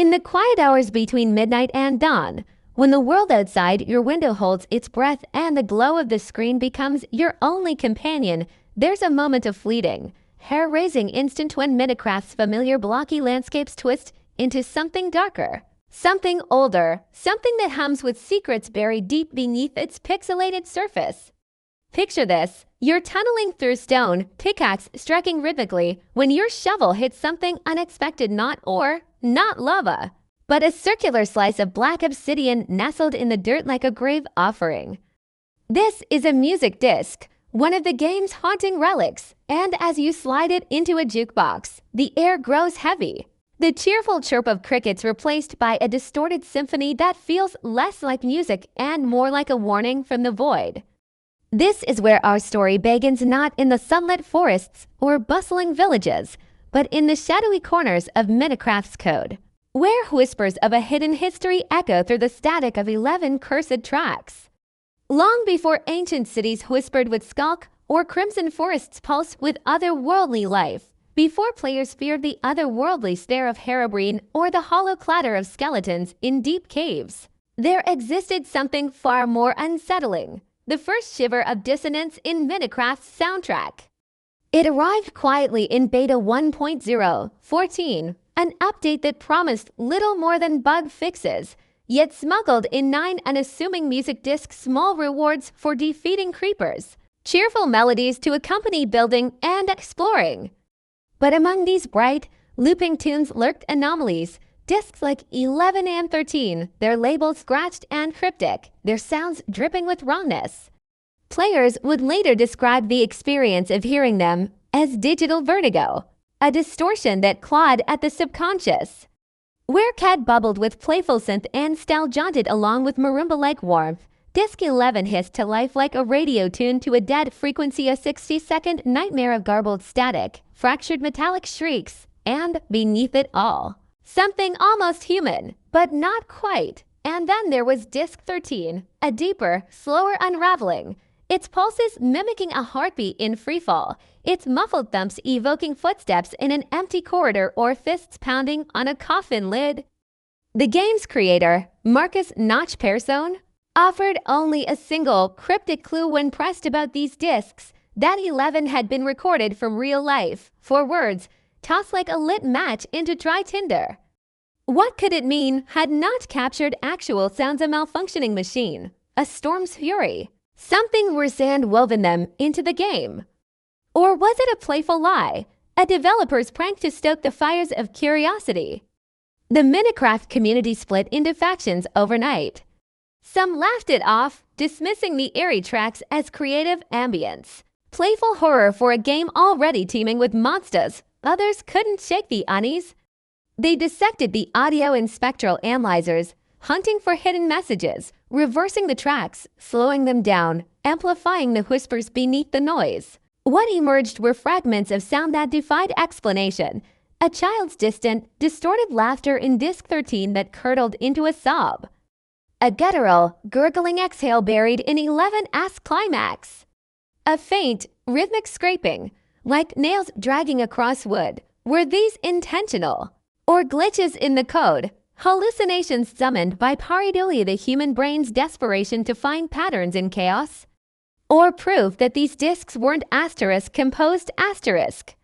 In the quiet hours between midnight and dawn, when the world outside your window holds its breath and the glow of the screen becomes your only companion, there's a moment of fleeting, hair-raising instant when Minecraft's familiar blocky landscapes twist into something darker, something older, something that hums with secrets buried deep beneath its pixelated surface. Picture this. You're tunneling through stone, pickaxe striking rhythmically, when your shovel hits something unexpected, not lava, but a circular slice of black obsidian nestled in the dirt like a grave offering. This is a music disc, one of the game's haunting relics, and as you slide it into a jukebox, the air grows heavy. The cheerful chirp of crickets replaced by a distorted symphony that feels less like music and more like a warning from the void. This is where our story begins, not in the sunlit forests or bustling villages, but in the shadowy corners of Minecraft's code, where whispers of a hidden history echo through the static of 11 cursed tracks. Long before ancient cities whispered with skulk or crimson forests pulse with otherworldly life, before players feared the otherworldly stare of HEROBRINE or the hollow clatter of skeletons in deep caves, there existed something far more unsettling. The first shiver of dissonance in Minecraft's soundtrack. It arrived quietly in Beta 1.0.14, an update that promised little more than bug fixes, yet smuggled in 9 unassuming music disc small rewards for defeating creepers, cheerful melodies to accompany building and exploring. But among these bright, looping tunes lurked anomalies. Discs like 11 and 13, their labels scratched and cryptic, their sounds dripping with rawness. Players would later describe the experience of hearing them as digital vertigo, a distortion that clawed at the subconscious. Where Cat bubbled with playful synth and style jaunted along with marimba-like warmth, Disc 11 hissed to life like a radio tuned to a dead frequency, a 60-second nightmare of garbled static, fractured metallic shrieks, and beneath it all, something almost human, but not quite. And then there was Disc 13, a deeper, slower unraveling, its pulses mimicking a heartbeat in freefall, its muffled thumps evoking footsteps in an empty corridor or fists pounding on a coffin lid. The game's creator, Marcus Notch Persone, offered only a single cryptic clue when pressed about these discs, that 11 had been recorded from real life, 4 words, tossed like a lit match into dry tinder. What could it mean had not captured actual sounds, a malfunctioning machine, a storm's fury, something worse, and woven them into the game? Or was it a playful lie, a developer's prank to stoke the fires of curiosity? The Minecraft community split into factions overnight. Some laughed it off, dismissing the eerie tracks as creative ambience, playful horror for a game already teeming with monsters. Others couldn't shake the unease. They dissected the audio in spectral analyzers, hunting for hidden messages, reversing the tracks, slowing them down, amplifying the whispers beneath the noise. What emerged were fragments of sound that defied explanation, a child's distant, distorted laughter in Disc 13 that curdled into a sob, a guttural, gurgling exhale buried in 11's climax, a faint, rhythmic scraping, like nails dragging across wood. Were these intentional? Or glitches in the code, hallucinations summoned by pareidolia, the human brain's desperation to find patterns in chaos? Or proof that these discs weren't asterisk composed asterisk,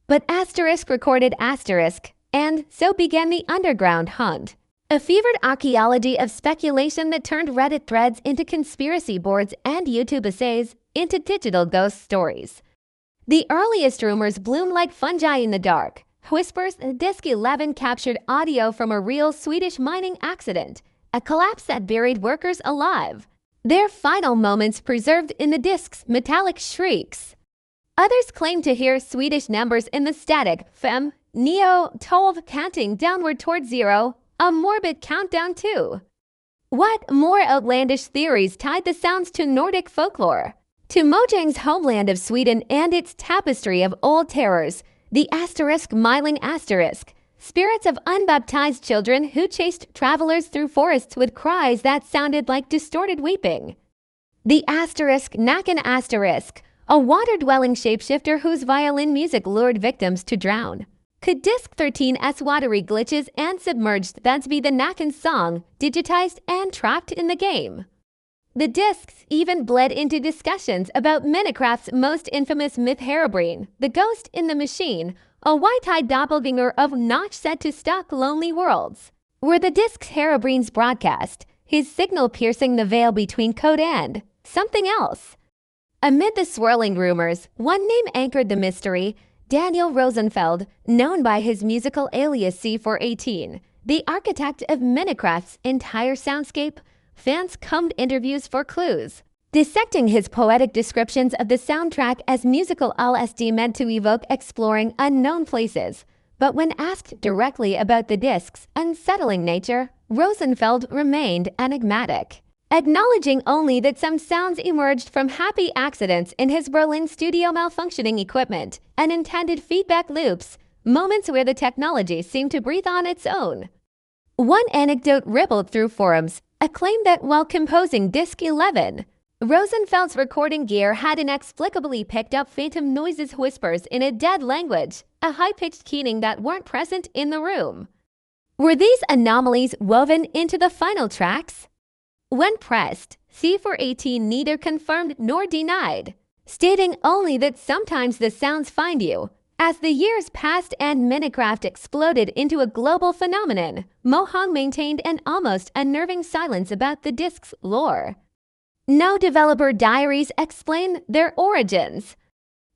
but asterisk recorded asterisk, and so began the underground hunt. A fevered archaeology of speculation that turned Reddit threads into conspiracy boards and YouTube essays into digital ghost stories. The earliest rumors bloomed like fungi in the dark. Whispers, Disc 11 captured audio from a real Swedish mining accident, a collapse that buried workers alive, their final moments preserved in the disc's metallic shrieks. Others claimed to hear Swedish numbers in the static, fem, neo, 12 counting downward toward 0, a morbid countdown too. What more outlandish theories tied the sounds to Nordic folklore? To Mojang's homeland of Sweden and its tapestry of old terrors, the asterisk miling asterisk, spirits of unbaptized children who chased travelers through forests with cries that sounded like distorted weeping. The asterisk Nakan asterisk, a water-dwelling shapeshifter whose violin music lured victims to drown. Could Disc 13's watery glitches and submerged thence be the Nakan's song, digitized and trapped in the game? The discs even bled into discussions about Minecraft's most infamous myth HEROBRINE, the ghost in the machine, a white-eyed doppelganger of Notch set to stalk lonely worlds. Were the discs HEROBRINE's broadcast, his signal piercing the veil between code and something else? Amid the swirling rumors, one name anchored the mystery: Daniel Rosenfeld, known by his musical alias C418, the architect of Minecraft's entire soundscape. Fans combed interviews for clues, dissecting his poetic descriptions of the soundtrack as musical LSD meant to evoke exploring unknown places. But when asked directly about the disc's unsettling nature, Rosenfeld remained enigmatic, acknowledging only that some sounds emerged from happy accidents in his Berlin studio malfunctioning equipment, unintended feedback loops, moments where the technology seemed to breathe on its own. One anecdote rippled through forums, a claim that while composing Disc 11, Rosenfeld's recording gear had inexplicably picked up phantom noises, whispers in a dead language, a high-pitched keening that weren't present in the room. Were these anomalies woven into the final tracks? When pressed, C418 neither confirmed nor denied, stating only that sometimes the sounds find you. As the years passed and Minecraft exploded into a global phenomenon, Mohang maintained an almost unnerving silence about the disc's lore. No developer diaries explain their origins.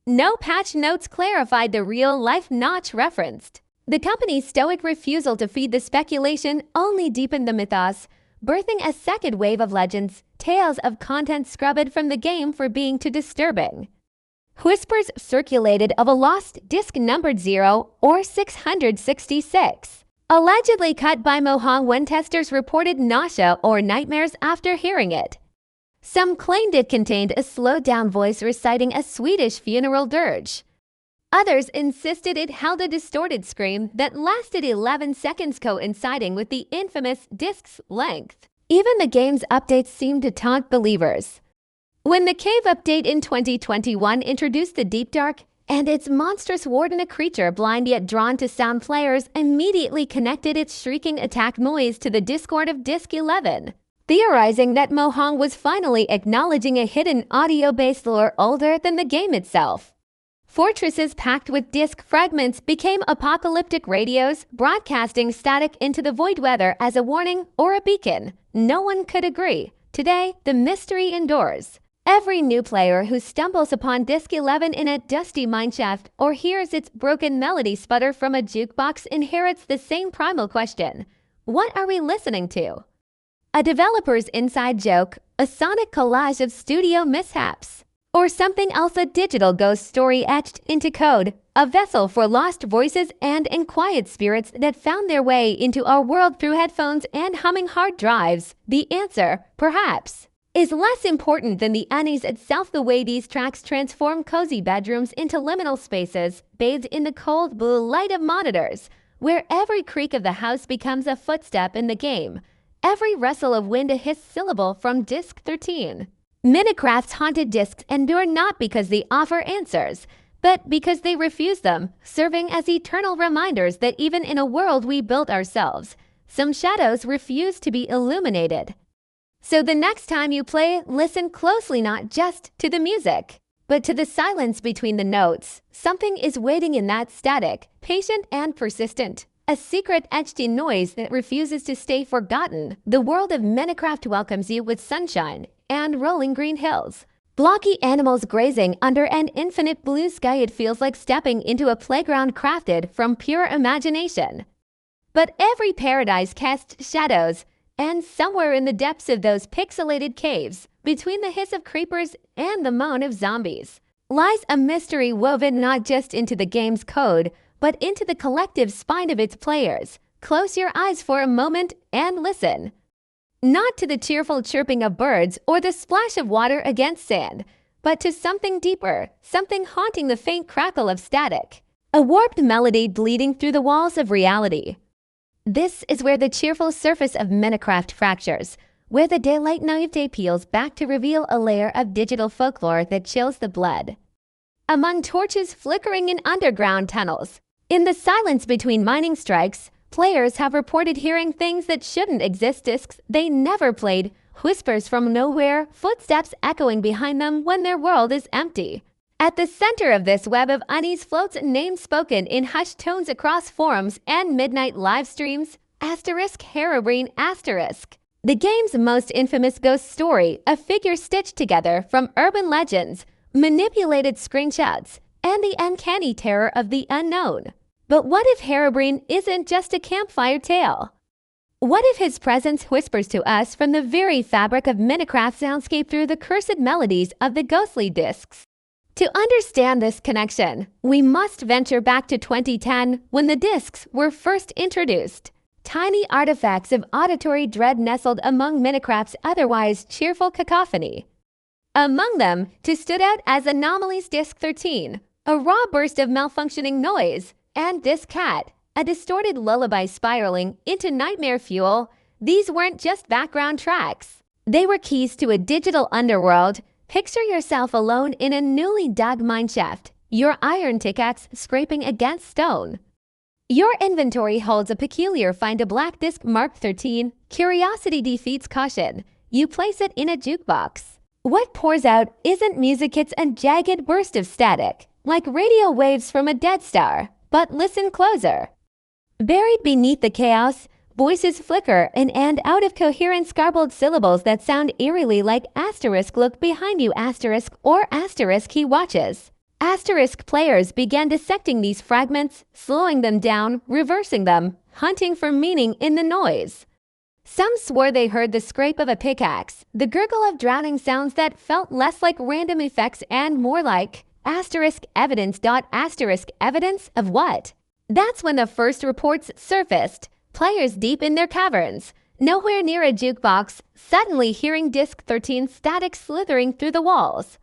No patch notes clarified the real-life Notch referenced. The company's stoic refusal to feed the speculation only deepened the mythos, birthing a second wave of legends, tales of content scrubbed from the game for being too disturbing. Whispers circulated of a lost disc numbered 0 or 666, allegedly cut by Mohang when testers reported nausea or nightmares after hearing it. Some claimed it contained a slowed-down voice reciting a Swedish funeral dirge. Others insisted it held a distorted scream that lasted 11 seconds, coinciding with the infamous disc's length. Even the game's updates seemed to taunt believers. When the Cave update in 2021 introduced the Deep Dark and its monstrous warden, a creature blind yet drawn to sound, players immediately connected its shrieking attack noise to the Discord of Disc 11, theorizing that Mohang was finally acknowledging a hidden audio-based lore older than the game itself. Fortresses packed with disc fragments became apocalyptic radios, broadcasting static into the void, whether as a warning or a beacon. No one could agree. Today, the mystery endures. Every new player who stumbles upon Disc 11 in a dusty mineshaft or hears its broken melody sputter from a jukebox inherits the same primal question: what are we listening to? A developer's inside joke, a sonic collage of studio mishaps, or something else, a digital ghost story etched into code, a vessel for lost voices and inquiet spirits that found their way into our world through headphones and humming hard drives? The answer, perhaps, is less important than the unease itself. The way these tracks transform cozy bedrooms into liminal spaces, bathed in the cold blue light of monitors, where every creak of the house becomes a footstep in the game, every rustle of wind a hissed syllable from Disc 13. Minecraft's haunted discs endure not because they offer answers, but because they refuse them, serving as eternal reminders that even in a world we built ourselves, some shadows refuse to be illuminated. So the next time you play, listen closely, not just to the music, but to the silence between the notes. Something is waiting in that static, patient and persistent. A secret etched in noise that refuses to stay forgotten. The world of Minecraft welcomes you with sunshine and rolling green hills. Blocky animals grazing under an infinite blue sky. It feels like stepping into a playground crafted from pure imagination. But every paradise casts shadows, and somewhere in the depths of those pixelated caves, between the hiss of creepers and the moan of zombies, lies a mystery woven not just into the game's code, but into the collective spine of its players. Close your eyes for a moment and listen. Not to the cheerful chirping of birds or the splash of water against sand, but to something deeper, something haunting, the faint crackle of static, a warped melody bleeding through the walls of reality. This is where the cheerful surface of Minecraft fractures, where the daylight naivete peels back to reveal a layer of digital folklore that chills the blood. Among torches flickering in underground tunnels, In the silence between mining strikes, players have reported hearing things that shouldn't exist, discs they never played, whispers from nowhere, footsteps echoing behind them when their world is empty. At the center of this web of unease floats a name spoken in hushed tones across forums and midnight live streams, *HEROBRINE*. The game's most infamous ghost story, a figure stitched together from urban legends, manipulated screenshots, and the uncanny terror of the unknown. But what if HEROBRINE isn't just a campfire tale? What if his presence whispers to us from the very fabric of Minecraft soundscape through the cursed melodies of the ghostly discs? To understand this connection, we must venture back to 2010 when the discs were first introduced. Tiny artifacts of auditory dread nestled among Minecraft's otherwise cheerful cacophony. Among them, two stood out as anomalies: Disc 13, a raw burst of malfunctioning noise, and Disc Cat, a distorted lullaby spiraling into nightmare fuel. These weren't just background tracks. They were keys to a digital underworld. Picture yourself alone in a newly dug mineshaft, your iron pickaxe scraping against stone. Your inventory holds a peculiar find-a-black disc marked 13. Curiosity defeats caution. You place it in a jukebox. What pours out isn't music, it's a jagged burst of static, like radio waves from a dead star. But listen closer. Buried beneath the chaos, voices flicker in and out of coherent garbled syllables that sound eerily like asterisk. Look behind you, asterisk, or asterisk he watches. Asterisk players began dissecting these fragments, slowing them down, reversing them, hunting for meaning in the noise. Some swore they heard the scrape of a pickaxe, the gurgle of drowning sounds that felt less like random effects and more like asterisk evidence. Asterisk evidence of what? That's when the first reports surfaced. Players deep in their caverns, nowhere near a jukebox, suddenly hearing Disc 13 static slithering through the walls.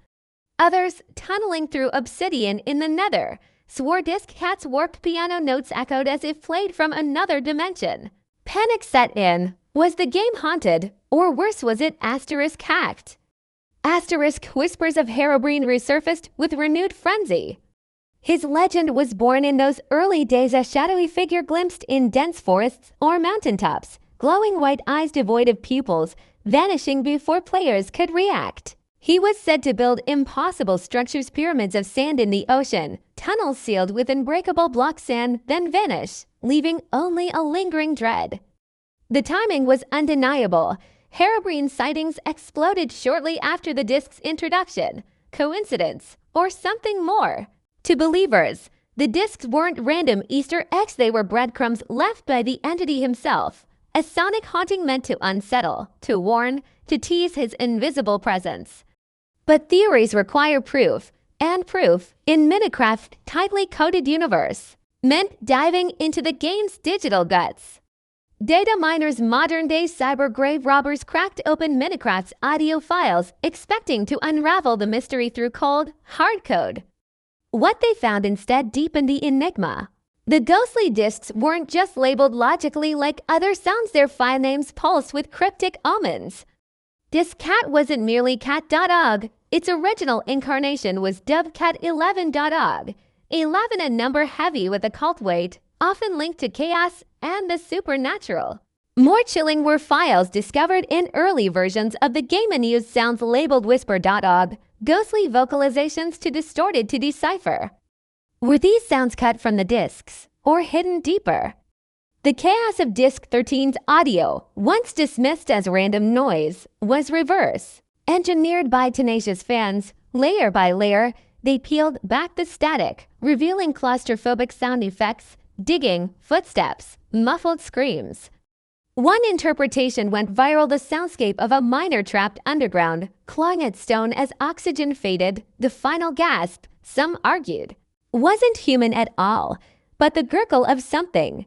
Others, tunneling through obsidian in the nether, swore Disc Cat's warped piano notes echoed as if played from another dimension. Panic set in. Was the game haunted, or worse, was it asterisk hacked? Asterisk whispers of HEROBRINE resurfaced with renewed frenzy. His legend was born in those early days, a shadowy figure glimpsed in dense forests or mountaintops, glowing white eyes devoid of pupils, vanishing before players could react. He was said to build impossible structures, pyramids of sand in the ocean, tunnels sealed with unbreakable block sand, then vanish, leaving only a lingering dread. The timing was undeniable. HEROBRINE sightings exploded shortly after the disc's introduction. Coincidence, or something more? To believers, the discs weren't random Easter eggs, they were breadcrumbs left by the entity himself. A sonic haunting meant to unsettle, to warn, to tease his invisible presence. But theories require proof, and proof, in Minecraft's tightly coded universe, meant diving into the game's digital guts. Data miners, modern-day cyber grave robbers, cracked open Minecraft's audio files, expecting to unravel the mystery through cold, hard code. What they found instead deepened the enigma. The ghostly discs weren't just labeled logically like other sounds, their file names pulsed with cryptic omens. Disc Cat wasn't merely cat.og. Its original incarnation was dubbed cat11.og. 11, a number heavy with occult weight, often linked to chaos and the supernatural. More chilling were files discovered in early versions of the game and used sounds labeled whisper.og, ghostly vocalizations too distorted to decipher. Were these sounds cut from the discs, or hidden deeper? The chaos of Disc 13's audio, once dismissed as random noise, was reverse. Engineered by tenacious fans, layer by layer, they peeled back the static, revealing claustrophobic sound effects, digging, footsteps, muffled screams. One interpretation went viral: the soundscape of a miner trapped underground, clawing at stone as oxygen faded, the final gasp, some argued, wasn't human at all, but the gurgle of something.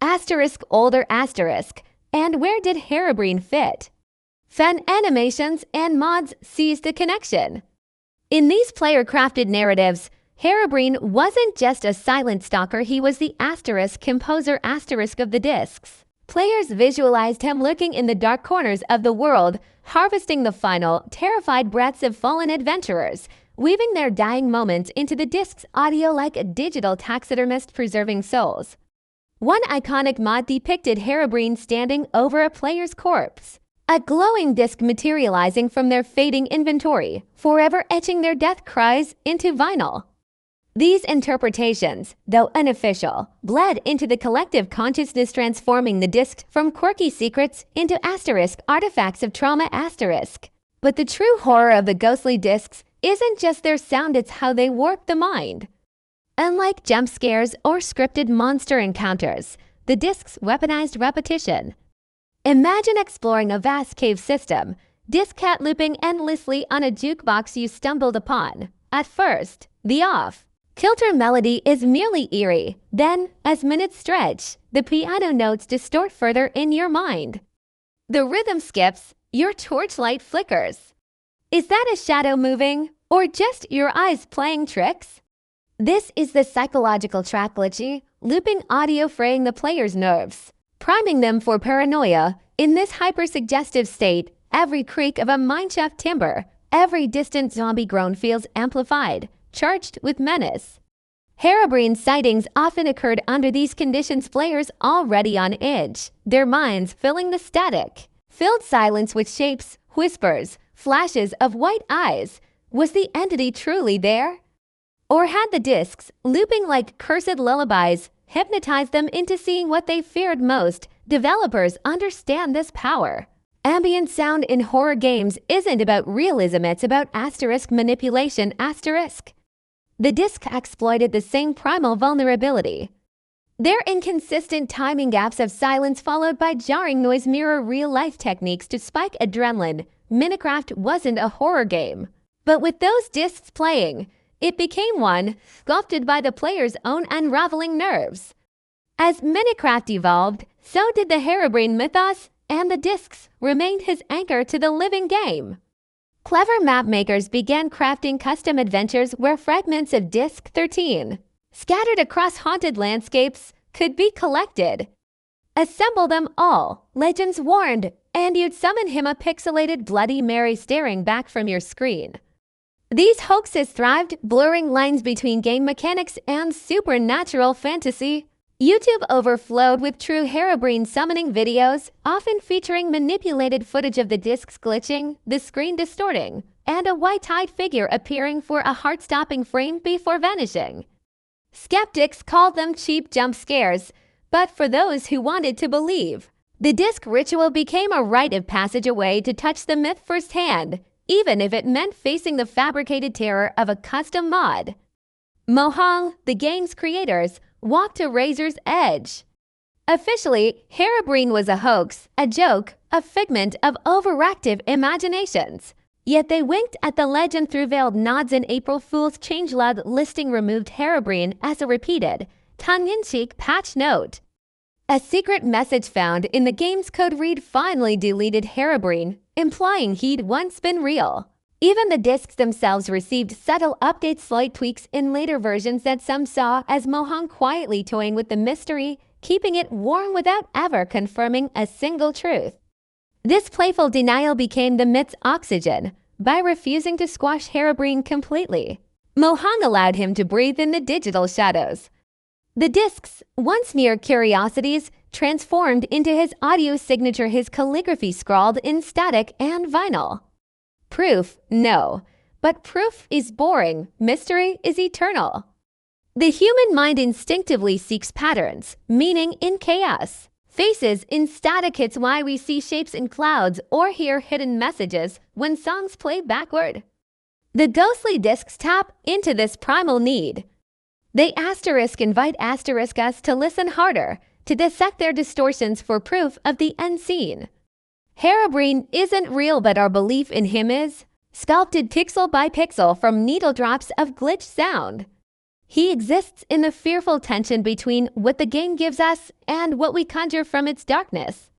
Asterisk older asterisk, and where did HEROBRINE fit? Fan animations and mods seized the connection. In these player-crafted narratives, HEROBRINE wasn't just a silent stalker, he was the asterisk composer asterisk of the discs. Players visualized him lurking in the dark corners of the world, harvesting the final, terrified breaths of fallen adventurers, weaving their dying moments into the disc's audio like a digital taxidermist preserving souls. One iconic mod depicted HEROBRINE standing over a player's corpse, a glowing disc materializing from their fading inventory, forever etching their death cries into vinyl. These interpretations, though unofficial, bled into the collective consciousness, transforming the disc from quirky secrets into artifacts of trauma. But the true horror of the ghostly discs isn't just their sound, it's how they warp the mind. Unlike jump scares or scripted monster encounters, the discs weaponized repetition. Imagine exploring a vast cave system, disc cat looping endlessly on a jukebox you stumbled upon. At first, the off-kilter melody is merely eerie. Then, as minutes stretch, the piano notes distort further in your mind. The rhythm skips, your torchlight flickers. Is that a shadow moving, or just your eyes playing tricks? This is the psychological track glitchy, looping audio fraying the player's nerves, priming them for paranoia. In this hyper-suggestive state, every creak of a mineshaft timber, every distant zombie groan feels amplified, charged with menace. HEROBRINE sightings often occurred under these conditions, players already on edge, their minds filling the static-filled silence with shapes, whispers, flashes of white eyes. Was the entity truly there? Or had the discs, looping like cursed lullabies, hypnotized them into seeing what they feared most? Developers understand this power. Ambient sound in horror games isn't about realism, it's about manipulation. The disc exploited the same primal vulnerability. Their inconsistent timing gaps of silence followed by jarring noise mirror real-life techniques to spike adrenaline. Minecraft wasn't a horror game, but with those discs playing, it became one, sculpted by the player's own unraveling nerves. As Minecraft evolved, so did the HEROBRINE mythos, and the discs remained his anchor to the living game. Clever map makers began crafting custom adventures where fragments of Disc 13, scattered across haunted landscapes, could be collected. Assemble them all, legends warned, and you'd summon him, a pixelated Bloody Mary staring back from your screen. These hoaxes thrived, blurring lines between game mechanics and supernatural fantasy. YouTube overflowed with true HEROBRINE summoning videos, often featuring manipulated footage of the discs glitching, the screen distorting, and a white-eyed figure appearing for a heart-stopping frame before vanishing. Skeptics called them cheap jump scares, but for those who wanted to believe, the disc ritual became a rite of passage, a way to touch the myth firsthand, even if it meant facing the fabricated terror of a custom mod. Mojang, the game's creators, walked to razor's edge. Officially, HEROBRINE was a hoax, a joke, a figment of overactive imaginations. Yet they winked at the legend through veiled nods. An April Fool's changelog listing removed HEROBRINE as a repeated, tongue-in-cheek patch note. A secret message found in the game's code read finally deleted HEROBRINE, implying he'd once been real. Even the discs themselves received subtle updates, slight tweaks in later versions that some saw as Mojang quietly toying with the mystery, keeping it warm without ever confirming a single truth. This playful denial became the myth's oxygen. By refusing to squash HEROBRINE completely, Mojang allowed him to breathe in the digital shadows. The discs, once mere curiosities, transformed into his audio signature, his calligraphy scrawled in static and vinyl. Proof? No. But proof is boring. Mystery is eternal. The human mind instinctively seeks patterns, meaning in chaos. Faces in static. It's why we see shapes in clouds or hear hidden messages when songs play backward. The ghostly discs tap into this primal need. They invite us to listen harder, to dissect their distortions for proof of the unseen. HEROBRINE isn't real, but our belief in him is, sculpted pixel by pixel from needle drops of glitch sound. He exists in the fearful tension between what the game gives us and what we conjure from its darkness.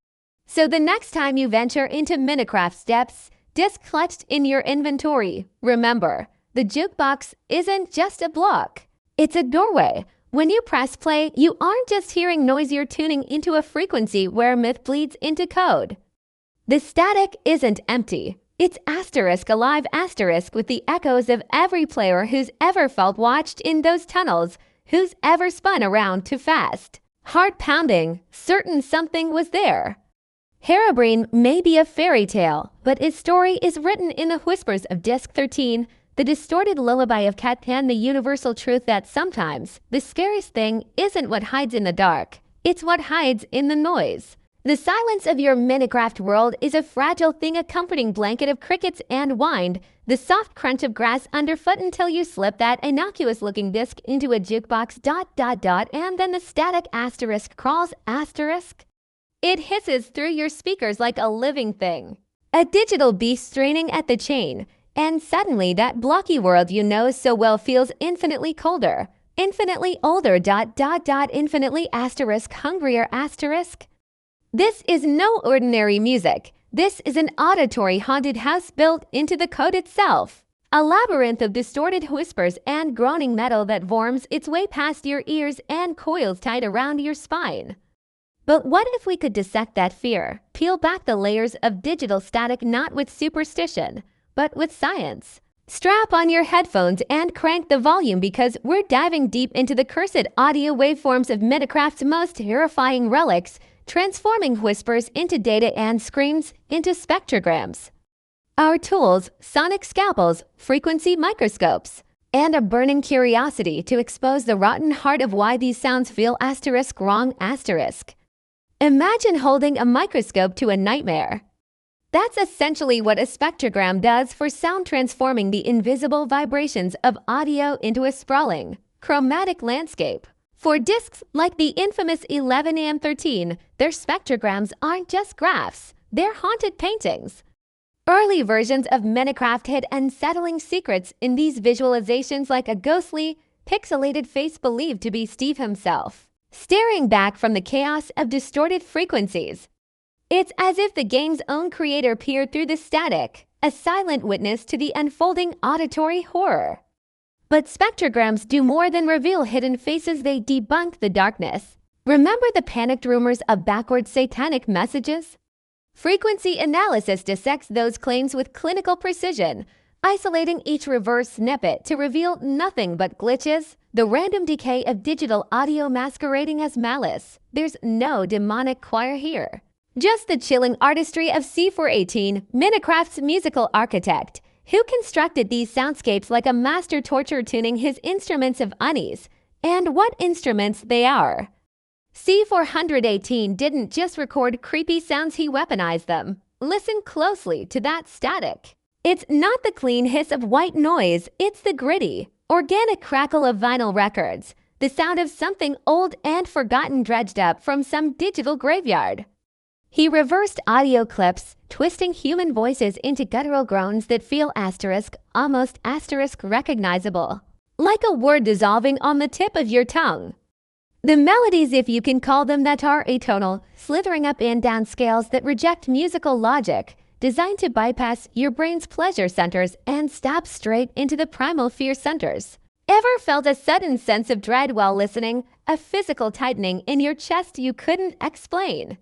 So the next time you venture into Minecraft's depths, disc clutched in your inventory, remember, the jukebox isn't just a block. It's a doorway. When you press play, you aren't just hearing noise, you're tuning into a frequency where myth bleeds into code. The static isn't empty. It's asterisk alive asterisk with the echoes of every player who's ever felt watched in those tunnels, who's ever spun around too fast. Heart pounding, certain something was there. HEROBRINE may be a fairy tale, but its story is written in the whispers of Disc 13, the distorted lullaby of Cat and the universal truth that sometimes the scariest thing isn't what hides in the dark, it's what hides in the noise. The silence of your Minecraft world is a fragile thing, a comforting blanket of crickets and wind, the soft crunch of grass underfoot until you slip that innocuous-looking disc into a jukebox ... and then the static asterisk crawls asterisk. It hisses through your speakers like a living thing. A digital beast straining at the chain, and suddenly that blocky world you know so well feels infinitely colder, infinitely older ... infinitely asterisk hungrier asterisk. This is no ordinary music. This is an auditory haunted house built into the code itself. A labyrinth of distorted whispers and groaning metal that worms its way past your ears and coils tight around your spine. But what if we could dissect that fear, peel back the layers of digital static not with superstition, but with science? Strap on your headphones and crank the volume because we're diving deep into the cursed audio waveforms of Minecraft's most terrifying relics, transforming whispers into data and screams into spectrograms. Our tools, sonic scalpels, frequency microscopes, and a burning curiosity to expose the rotten heart of why these sounds feel asterisk wrong asterisk. Imagine holding a microscope to a nightmare. That's essentially what a spectrogram does for sound, transforming the invisible vibrations of audio into a sprawling, chromatic landscape. For discs like the infamous 11 and 13, their spectrograms aren't just graphs, they're haunted paintings. Early versions of Minecraft hid unsettling secrets in these visualizations, like a ghostly, pixelated face believed to be Steve himself, staring back from the chaos of distorted frequencies. It's as if the game's own creator peered through the static, a silent witness to the unfolding auditory horror. But spectrograms do more than reveal hidden faces, they debunk the darkness. Remember the panicked rumors of backward satanic messages? Frequency analysis dissects those claims with clinical precision, isolating each reverse snippet to reveal nothing but glitches, the random decay of digital audio masquerading as malice. There's no demonic choir here. Just the chilling artistry of C418, Minecraft's musical architect, who constructed these soundscapes like a master torture, tuning his instruments of unease, and what instruments they are. C418 didn't just record creepy sounds, he weaponized them. Listen closely to that static. It's not the clean hiss of white noise, it's the gritty, organic crackle of vinyl records, the sound of something old and forgotten dredged up from some digital graveyard. He reversed audio clips, twisting human voices into guttural groans that feel asterisk, almost asterisk recognizable, like a word dissolving on the tip of your tongue. The melodies, if you can call them that, are atonal, slithering up and down scales that reject musical logic, designed to bypass your brain's pleasure centers and stab straight into the primal fear centers. Ever felt a sudden sense of dread while listening, a physical tightening in your chest you couldn't explain?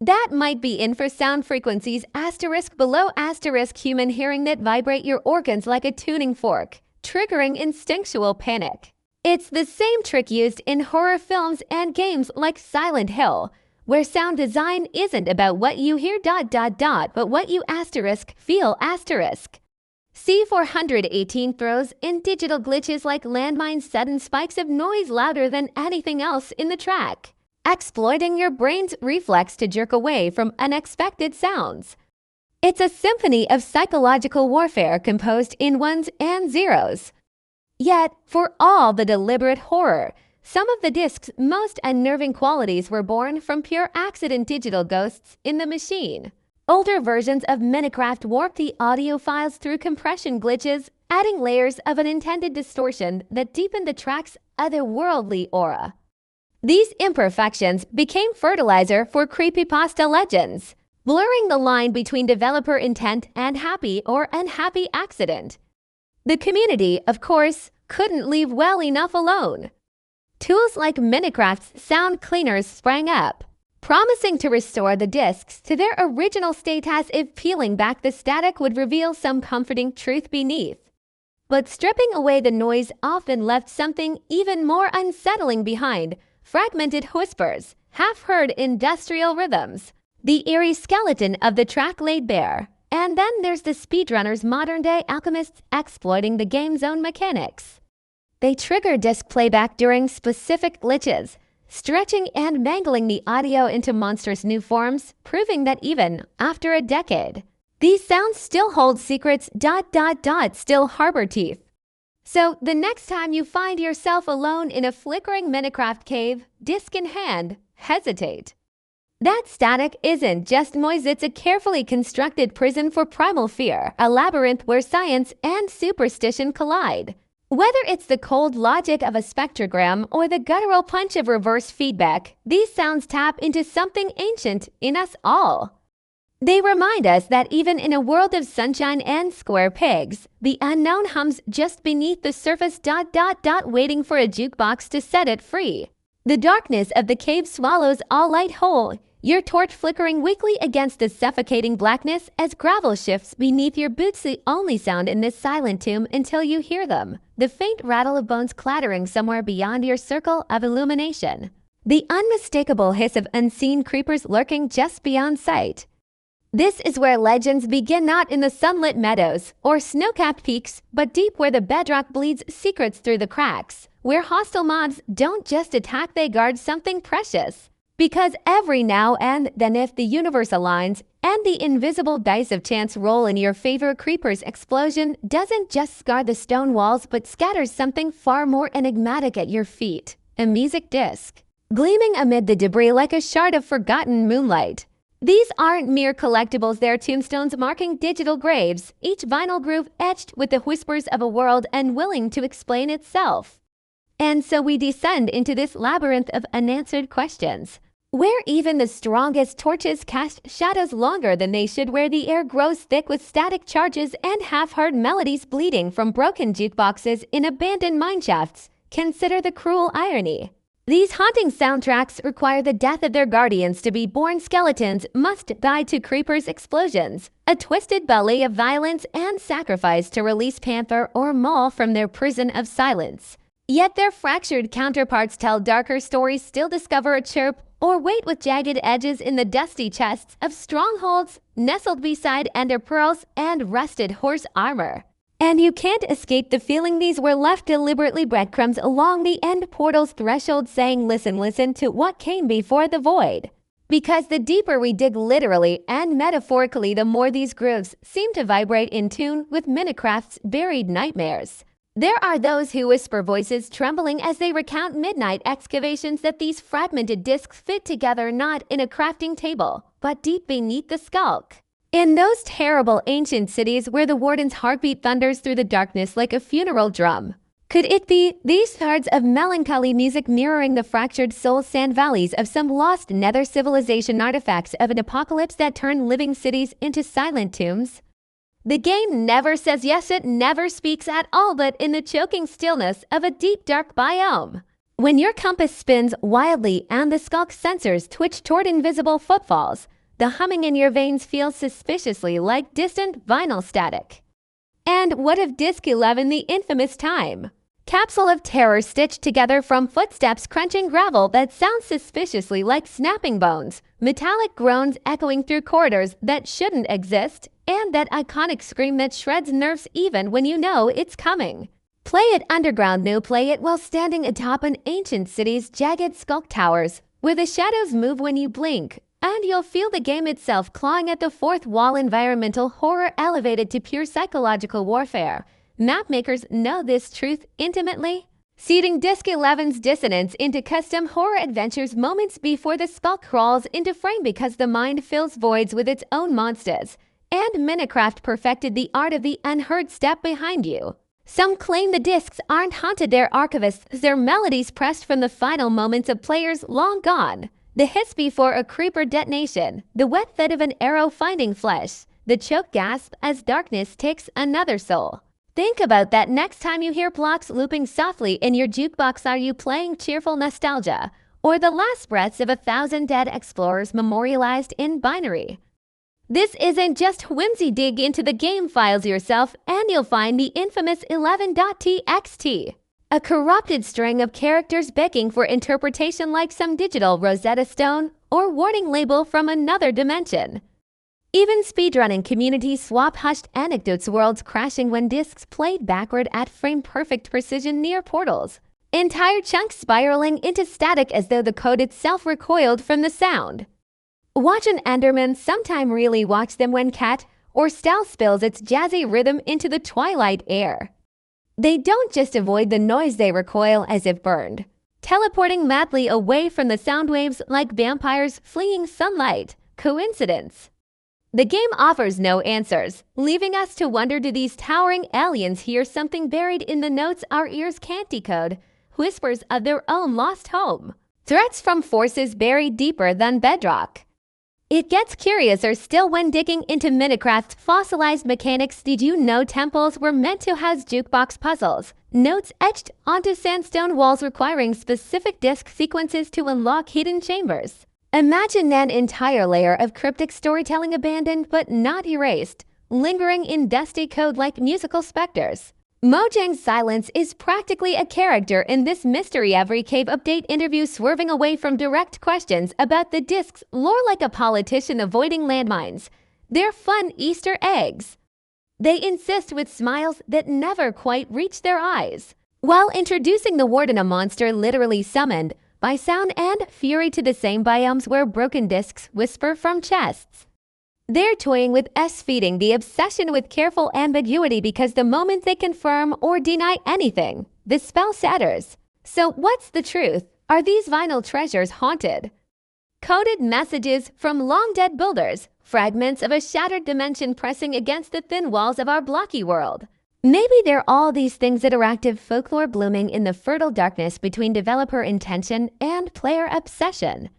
That might be infrasound frequencies asterisk below asterisk human hearing that vibrate your organs like a tuning fork, triggering instinctual panic. It's the same trick used in horror films and games like Silent Hill, where sound design isn't about what you hear ... but what you asterisk feel asterisk. C418 throws in digital glitches like landmines, sudden spikes of noise louder than anything else in the track, exploiting your brain's reflex to jerk away from unexpected sounds. It's a symphony of psychological warfare composed in ones and zeros. Yet, for all the deliberate horror, some of the disc's most unnerving qualities were born from pure accident, digital ghosts in the machine. Older versions of Minecraft warped the audio files through compression glitches, adding layers of unintended distortion that deepened the track's otherworldly aura. These imperfections became fertilizer for creepypasta legends, blurring the line between developer intent and happy or unhappy accident. The community, of course, couldn't leave well enough alone. Tools like Minecraft's sound cleaners sprang up. promising to restore the discs to their original state as if peeling back the static would reveal some comforting truth beneath. But stripping away the noise often left something even more unsettling behind: fragmented whispers, half-heard industrial rhythms, the eerie skeleton of the track laid bare. And then there's the speedrunners, modern-day alchemists exploiting the game's own mechanics. They trigger disc playback during specific glitches, stretching and mangling the audio into monstrous new forms, proving that even after a decade, these sounds still hold secrets, still harbor teeth. So the next time you find yourself alone in a flickering Minecraft cave, disc in hand, hesitate. That static isn't just noise, it's a carefully constructed prison for primal fear, a labyrinth where science and superstition collide. Whether it's the cold logic of a spectrogram or the guttural punch of reverse feedback, these sounds tap into something ancient in us all. They remind us that even in a world of sunshine and square pegs, the unknown hums just beneath the surface, waiting for a jukebox to set it free. The darkness of the cave swallows all light whole, your torch flickering weakly against the suffocating blackness as gravel shifts beneath your boots, the only sound in this silent tomb until you hear them, the faint rattle of bones clattering somewhere beyond your circle of illumination, the unmistakable hiss of unseen creepers lurking just beyond sight. This is where legends begin, not in the sunlit meadows or snow-capped peaks, but deep where the bedrock bleeds secrets through the cracks, where hostile mobs don't just attack, they guard something precious. Because every now and then, if the universe aligns and the invisible dice of chance roll in your favor, creeper's explosion doesn't just scar the stone walls but scatters something far more enigmatic at your feet: a music disc, gleaming amid the debris like a shard of forgotten moonlight. These aren't mere collectibles, they're tombstones marking digital graves, each vinyl groove etched with the whispers of a world unwilling to explain itself. And so we descend into this labyrinth of unanswered questions, where even the strongest torches cast shadows longer than they should, where the air grows thick with static charges and half-heard melodies bleeding from broken jukeboxes in abandoned mineshafts. Consider the cruel irony. These haunting soundtracks require the death of their guardians to be born. Skeletons must die to creepers' explosions, a twisted ballet of violence and sacrifice to release panther or mole from their prison of silence. Yet their fractured counterparts tell darker stories, still discover a chirp or wait with jagged edges in the dusty chests of strongholds nestled beside ender pearls and rusted horse armor. And you can't escape the feeling these were left deliberately breadcrumbs along the end portal's threshold, saying, listen, listen to what came before the void. Because the deeper we dig, literally and metaphorically, the more these grooves seem to vibrate in tune with Minecraft's buried nightmares. There are those who whisper, voices trembling as they recount midnight excavations, that these fragmented discs fit together not in a crafting table, but deep beneath the skulk. In those terrible ancient cities where the warden's heartbeat thunders through the darkness like a funeral drum. Could it be these shards of melancholy music mirroring the fractured soul sand valleys of some lost nether civilization, artifacts of an apocalypse that turned living cities into silent tombs? The game never says yes, it never speaks at all, but in the choking stillness of a deep dark biome. When your compass spins wildly and the skulk sensors twitch toward invisible footfalls, the humming in your veins feels suspiciously like distant vinyl static. And what of Disc 11, the infamous time capsule of terror stitched together from footsteps crunching gravel that sounds suspiciously like snapping bones, metallic groans echoing through corridors that shouldn't exist, and that iconic scream that shreds nerves even when you know it's coming? Play it underground, new. Play it while standing atop an ancient city's jagged skulk towers, where the shadows move when you blink, and you'll feel the game itself clawing at the fourth wall. Environmental horror elevated to pure psychological warfare. Mapmakers know this truth intimately, seeding Disc 11's dissonance into custom horror adventures moments before the skulk crawls into frame, because the mind fills voids with its own monsters, and Minecraft perfected the art of the unheard step behind you. Some claim the discs aren't haunted, they're archivists, their melodies pressed from the final moments of players long gone. The hiss before a creeper detonation, the wet thud of an arrow finding flesh, the choke gasp as darkness takes another soul. Think about that next time you hear blocks looping softly in your jukebox. Are you playing cheerful nostalgia, or the last breaths of 1,000 dead explorers memorialized in binary. This isn't just whimsy. Dig into the game files yourself and you'll find the infamous 11.txt, a corrupted string of characters begging for interpretation like some digital Rosetta Stone or warning label from another dimension. Even speedrunning communities swap hushed anecdotes, worlds crashing when discs played backward at frame-perfect precision near portals, entire chunks spiraling into static as though the code itself recoiled from the sound. Watch an Enderman sometime. Really watch them when Cat or Stal spills its jazzy rhythm into the twilight air. They don't just avoid the noise, they recoil as if burned, teleporting madly away from the sound waves like vampires fleeing sunlight. Coincidence? The game offers no answers, leaving us to wonder, do these towering aliens hear something buried in the notes our ears can't decode? Whispers of their own lost home? Threats from forces buried deeper than bedrock? It gets curiouser still when digging into Minecraft's fossilized mechanics. Did you know temples were meant to house jukebox puzzles, notes etched onto sandstone walls requiring specific disc sequences to unlock hidden chambers? Imagine an entire layer of cryptic storytelling abandoned but not erased, lingering in dusty code like musical specters. Mojang's silence is practically a character in this mystery. Every cave update interview swerving away from direct questions about the disc's lore like a politician avoiding landmines. They're fun Easter eggs. They insist with smiles that never quite reach their eyes, while introducing the warden, a monster literally summoned by sound and fury to the same biomes where broken discs whisper from chests. They're toying with feeding the obsession with careful ambiguity, because the moment they confirm or deny anything, the spell shatters. So what's the truth? Are these vinyl treasures haunted? Coded messages from long-dead builders, fragments of a shattered dimension pressing against the thin walls of our blocky world. Maybe they're all these things, interactive folklore blooming in the fertile darkness between developer intention and player obsession.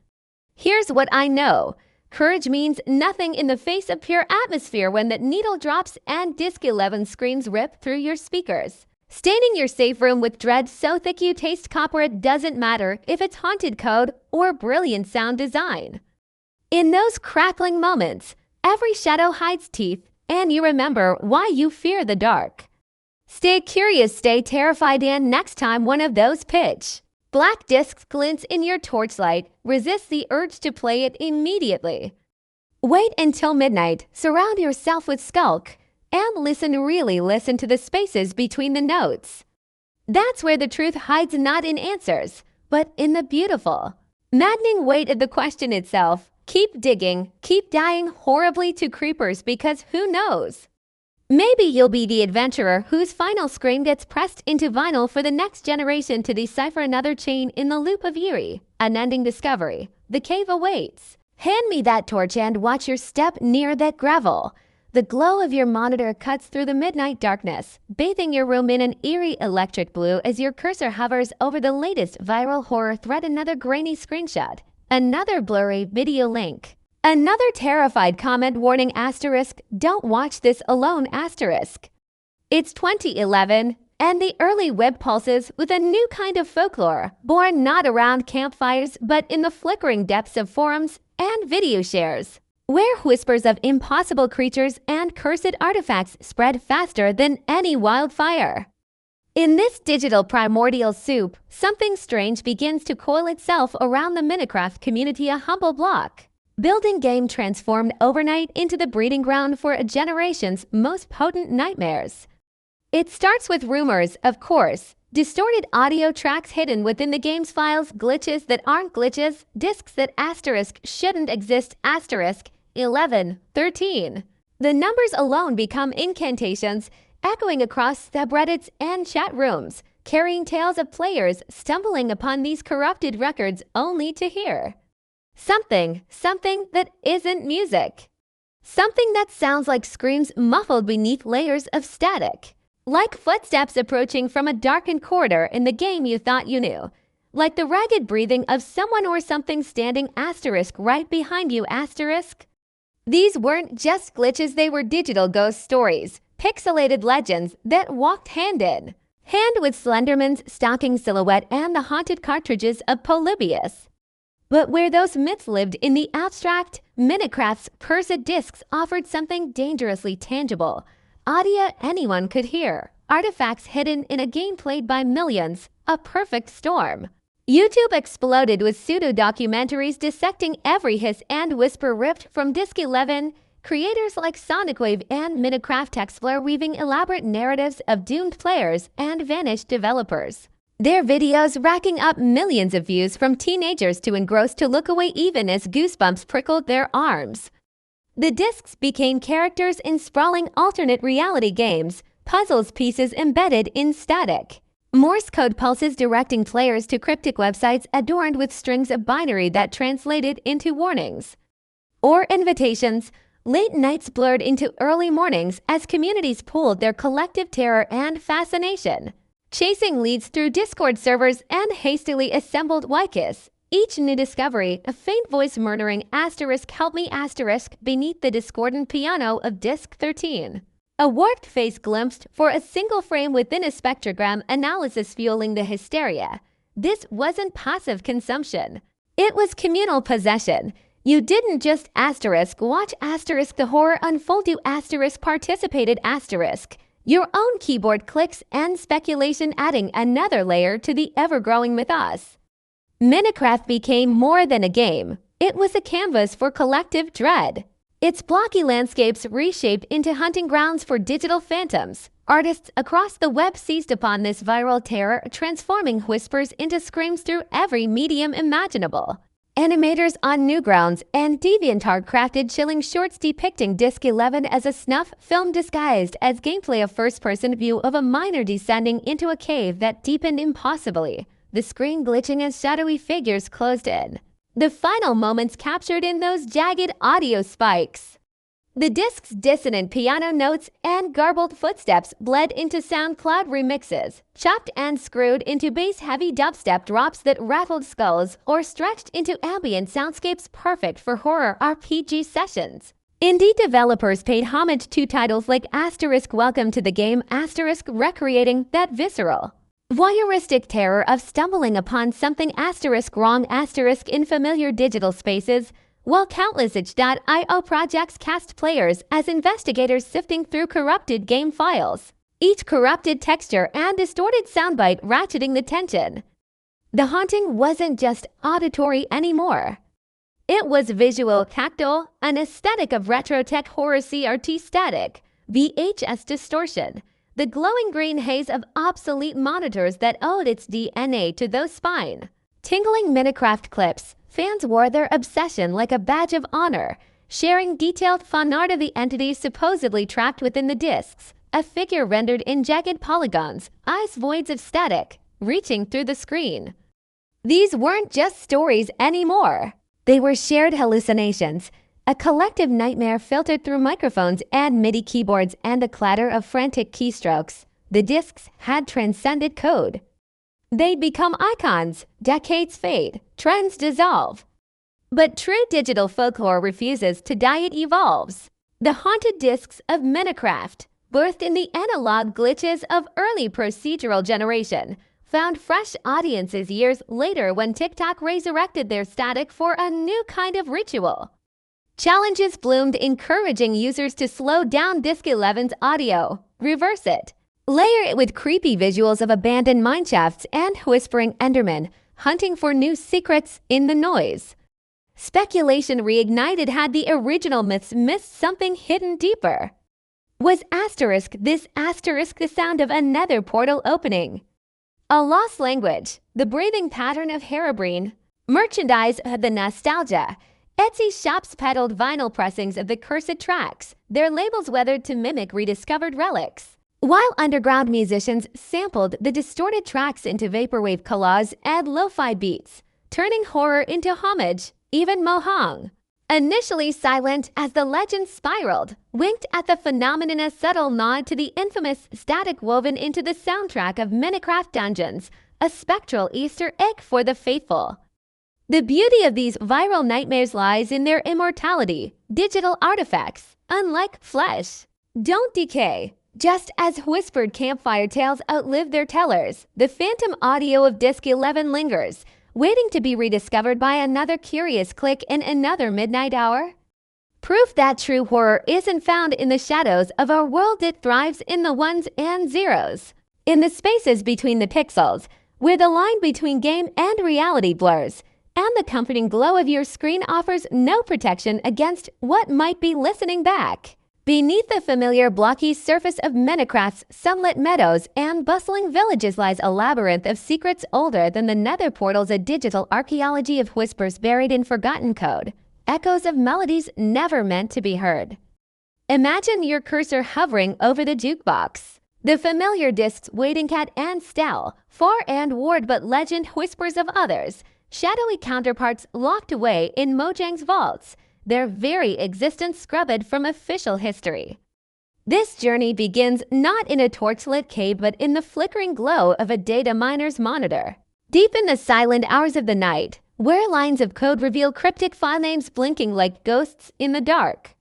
Here's what I know. Courage means nothing in the face of pure atmosphere when the needle drops and Disc 11 screams rip through your speakers, staining your safe room with dread so thick you taste copper. It doesn't matter if it's haunted code or brilliant sound design. In those crackling moments, every shadow hides teeth, and you remember why you fear the dark. Stay curious, stay terrified, and next time one of those pitch black discs glints in your torchlight, resist the urge to play it immediately. Wait until midnight, surround yourself with skulk, and listen, really listen to the spaces between the notes. That's where the truth hides, not in answers, but in the beautiful, maddening weight of the question itself. Keep digging, keep dying horribly to creepers, because who knows? Maybe you'll be the adventurer whose final scream gets pressed into vinyl for the next generation to decipher another chain in the loop of eerie, unending discovery. The cave awaits. Hand me that torch and watch your step near that gravel. The glow of your monitor cuts through the midnight darkness, bathing your room in an eerie electric blue as your cursor hovers over the latest viral horror thread. Another grainy screenshot, another blurry video link. Another terrified comment warning asterisk, don't watch this alone asterisk. It's 2011, and the early web pulses with a new kind of folklore, born not around campfires but in the flickering depths of forums and video shares, where whispers of impossible creatures and cursed artifacts spread faster than any wildfire. In this digital primordial soup, something strange begins to coil itself around the Minecraft community, a humble block building game transformed overnight into the breeding ground for a generation's most potent nightmares. It starts with rumors, of course, distorted audio tracks hidden within the game's files, glitches that aren't glitches, discs that asterisk shouldn't exist asterisk 11, 13. The numbers alone become incantations, echoing across subreddits and chat rooms, carrying tales of players stumbling upon these corrupted records only to hear something that isn't music. Something that sounds like screams muffled beneath layers of static. Like footsteps approaching from a darkened corridor in the game you thought you knew. Like the ragged breathing of someone or something standing asterisk right behind you asterisk. These weren't just glitches, they were digital ghost stories, pixelated legends that walked hand in hand with Slenderman's stalking silhouette and the haunted cartridges of Polybius. But where those myths lived in the abstract, Minecraft's cursed discs offered something dangerously tangible. Audio anyone could hear, artifacts hidden in a game played by millions, a perfect storm. YouTube exploded with pseudo-documentaries dissecting every hiss and whisper ripped from Disc 11, creators like Sonicwave and Minecraft Explorer weaving elaborate narratives of doomed players and vanished developers. Their videos racking up millions of views from teenagers too engrossed to look away even as goosebumps prickled their arms. The discs became characters in sprawling alternate reality games, puzzles pieces embedded in static. Morse code pulses directing players to cryptic websites adorned with strings of binary that translated into warnings. Or invitations, late nights blurred into early mornings as communities pooled their collective terror and fascination. Chasing leads through Discord servers and hastily assembled wikis. Each new discovery, a faint voice murmuring *help me* beneath the discordant piano of Disc 13. A warped face glimpsed for a single frame within a spectrogram analysis fueling the hysteria. This wasn't passive consumption. It was communal possession. You didn't just watch the horror unfold, you participated your own keyboard clicks and speculation adding another layer to the ever-growing mythos. Minecraft became more than a game. It was a canvas for collective dread. Its blocky landscapes reshaped into hunting grounds for digital phantoms. Artists across the web seized upon this viral terror, transforming whispers into screams through every medium imaginable. Animators on Newgrounds and DeviantArt crafted chilling shorts depicting Disc 11 as a snuff film disguised as gameplay, a first-person view of a miner descending into a cave that deepened impossibly, the screen glitching as shadowy figures closed in. The final moments captured in those jagged audio spikes. The disc's dissonant piano notes and garbled footsteps bled into SoundCloud remixes, chopped and screwed into bass-heavy dubstep drops that rattled skulls or stretched into ambient soundscapes perfect for horror RPG sessions. Indie developers paid homage to titles like *Welcome to the Game*, recreating that visceral, voyeuristic terror of stumbling upon something *wrong* in familiar digital spaces, while countless itch.io projects cast players as investigators sifting through corrupted game files, each corrupted texture and distorted soundbite ratcheting the tension. The haunting wasn't just auditory anymore. It was visual, tactile, an aesthetic of retro tech horror CRT static, VHS distortion, the glowing green haze of obsolete monitors that owed its DNA to those spine-tingling Minecraft clips. Fans wore their obsession like a badge of honor, sharing detailed fan art of the entities supposedly trapped within the discs, a figure rendered in jagged polygons, eyes voids of static, reaching through the screen. These weren't just stories anymore. They were shared hallucinations, a collective nightmare filtered through microphones and MIDI keyboards and the clatter of frantic keystrokes. The discs had transcended code. They'd become icons, decades fade, trends dissolve. But true digital folklore refuses to die, it evolves. The haunted discs of Minecraft, birthed in the analog glitches of early procedural generation, found fresh audiences years later when TikTok resurrected their static for a new kind of ritual. Challenges bloomed, encouraging users to slow down Disc 11's audio, reverse it, layer it with creepy visuals of abandoned mineshafts and whispering endermen, hunting for new secrets in the noise. Speculation reignited. Had the original myths missed something hidden deeper? Was the sound of another portal opening? A lost language, the breathing pattern of HEROBRINE, merchandise of the nostalgia. Etsy shops peddled vinyl pressings of the cursed tracks, their labels weathered to mimic rediscovered relics, while underground musicians sampled the distorted tracks into vaporwave collage and lo-fi beats, turning horror into homage. Even Mohang, initially silent as the legend spiraled, winked at the phenomenon, a subtle nod to the infamous static woven into the soundtrack of Minecraft Dungeons, a spectral Easter egg for the faithful. The beauty of these viral nightmares lies in their immortality. Digital artifacts, unlike flesh, don't decay. Just as whispered campfire tales outlive their tellers, the phantom audio of Disc 11 lingers, waiting to be rediscovered by another curious click in another midnight hour? Proof that true horror isn't found in the shadows of our world, it thrives in the ones and zeros. In the spaces between the pixels, where the line between game and reality blurs, and the comforting glow of your screen offers no protection against what might be listening back. Beneath the familiar blocky surface of Minecraft's sunlit meadows and bustling villages lies a labyrinth of secrets older than the nether portals, a digital archaeology of whispers buried in forgotten code, echoes of melodies never meant to be heard. Imagine your cursor hovering over the jukebox. The familiar discs Waiting Cat and Stell, Far and Ward, but legend whispers of others, shadowy counterparts locked away in Mojang's vaults, their very existence scrubbed from official history. This journey begins not in a torchlit cave but in the flickering glow of a data miner's monitor. Deep in the silent hours of the night, where lines of code reveal cryptic file names blinking like ghosts in the dark.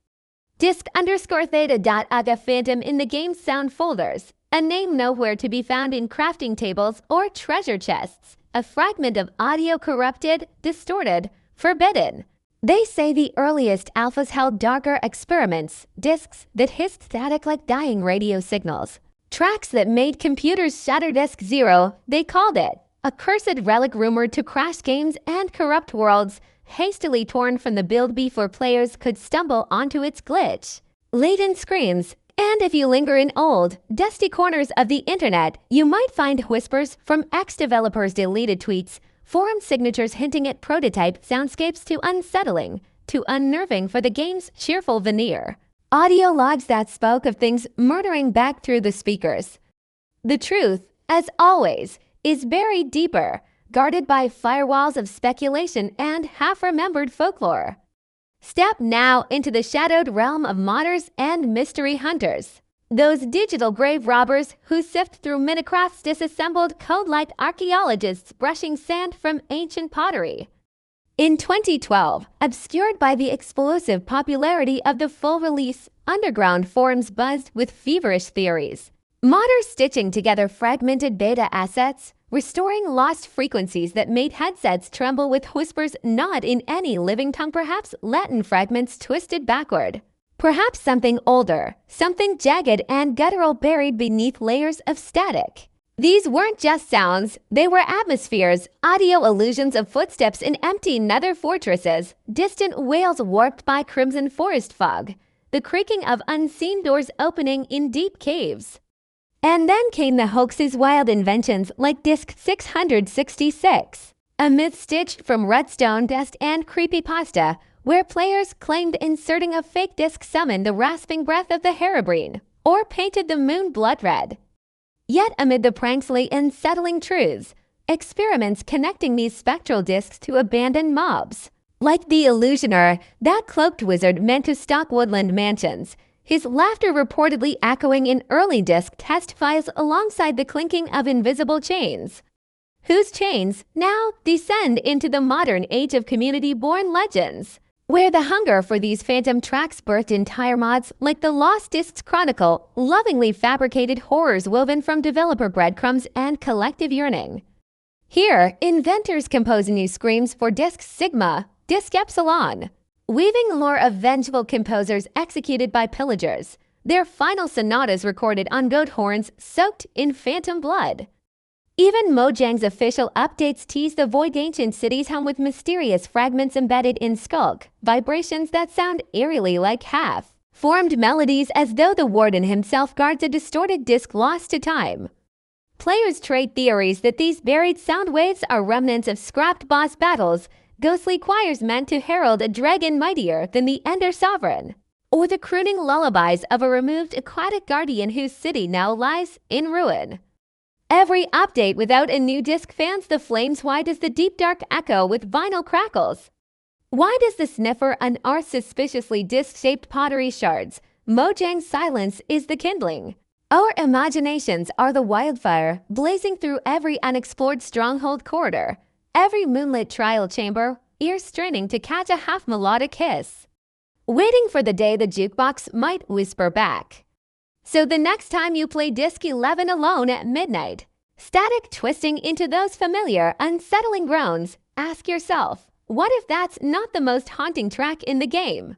Disk_theta.aga phantom in the game's sound folders, a name nowhere to be found in crafting tables or treasure chests, a fragment of audio corrupted, distorted, forbidden. They say the earliest alphas held darker experiments, disks that hissed static like dying radio signals. Tracks that made computers shatter disk zero, they called it. A cursed relic rumored to crash games and corrupt worlds, hastily torn from the build before players could stumble onto its glitch. Latent screams, and if you linger in old, dusty corners of the internet, you might find whispers from ex-developers' deleted tweets, forum signatures hinting at prototype soundscapes too unsettling, too unnerving for the game's cheerful veneer. Audio logs that spoke of things murdering back through the speakers. The truth, as always, is buried deeper, guarded by firewalls of speculation and half-remembered folklore. Step now into the shadowed realm of modders and mystery hunters, those digital grave robbers who sift through Minecraft's disassembled code like archaeologists brushing sand from ancient pottery. In 2012, obscured by the explosive popularity of the full release, underground forums buzzed with feverish theories. Modders stitching together fragmented beta assets, restoring lost frequencies that made headsets tremble with whispers not in any living tongue, perhaps Latin fragments twisted backward. Perhaps something older, something jagged and guttural buried beneath layers of static. These weren't just sounds, they were atmospheres, audio illusions of footsteps in empty nether fortresses, distant wails warped by crimson forest fog, the creaking of unseen doors opening in deep caves. And then came the hoax's wild inventions like Disk 666, a myth stitched from redstone dust and creepypasta, where players claimed inserting a fake disk summoned the rasping breath of the HEROBRINE, or painted the moon blood red. Yet amid the pranks lay unsettling truths, experiments connecting these spectral disks to abandoned mobs. Like the Illusioner, that cloaked wizard meant to stalk woodland mansions, his laughter reportedly echoing in early disk test files alongside the clinking of invisible chains, whose chains now descend into the modern age of community-born legends, where the hunger for these phantom tracks birthed entire mods like the Lost Discs Chronicle, lovingly fabricated horrors woven from developer breadcrumbs and collective yearning. Here, inventors compose new screams for Disk Sigma, Disk Epsilon, weaving lore of vengeful composers executed by pillagers, their final sonatas recorded on goat horns soaked in phantom blood. Even Mojang's official updates tease the void ancient city's home with mysterious fragments embedded in skulk, vibrations that sound eerily like half-formed melodies as though the warden himself guards a distorted disc lost to time. Players trade theories that these buried sound waves are remnants of scrapped boss battles, ghostly choirs meant to herald a dragon mightier than the Ender Sovereign, or the crooning lullabies of a removed aquatic guardian whose city now lies in ruin. Every update without a new disc fans the flames. Why does the deep dark echo with vinyl crackles? Why does the sniffer unearth suspiciously disc-shaped pottery shards? Mojang's silence is the kindling. Our imaginations are the wildfire, blazing through every unexplored stronghold corridor, every moonlit trial chamber, ears straining to catch a half-melodic hiss, waiting for the day the jukebox might whisper back. So the next time you play Disc 11 alone at midnight, static twisting into those familiar, unsettling groans, Ask yourself, what if that's not the most haunting track in the game?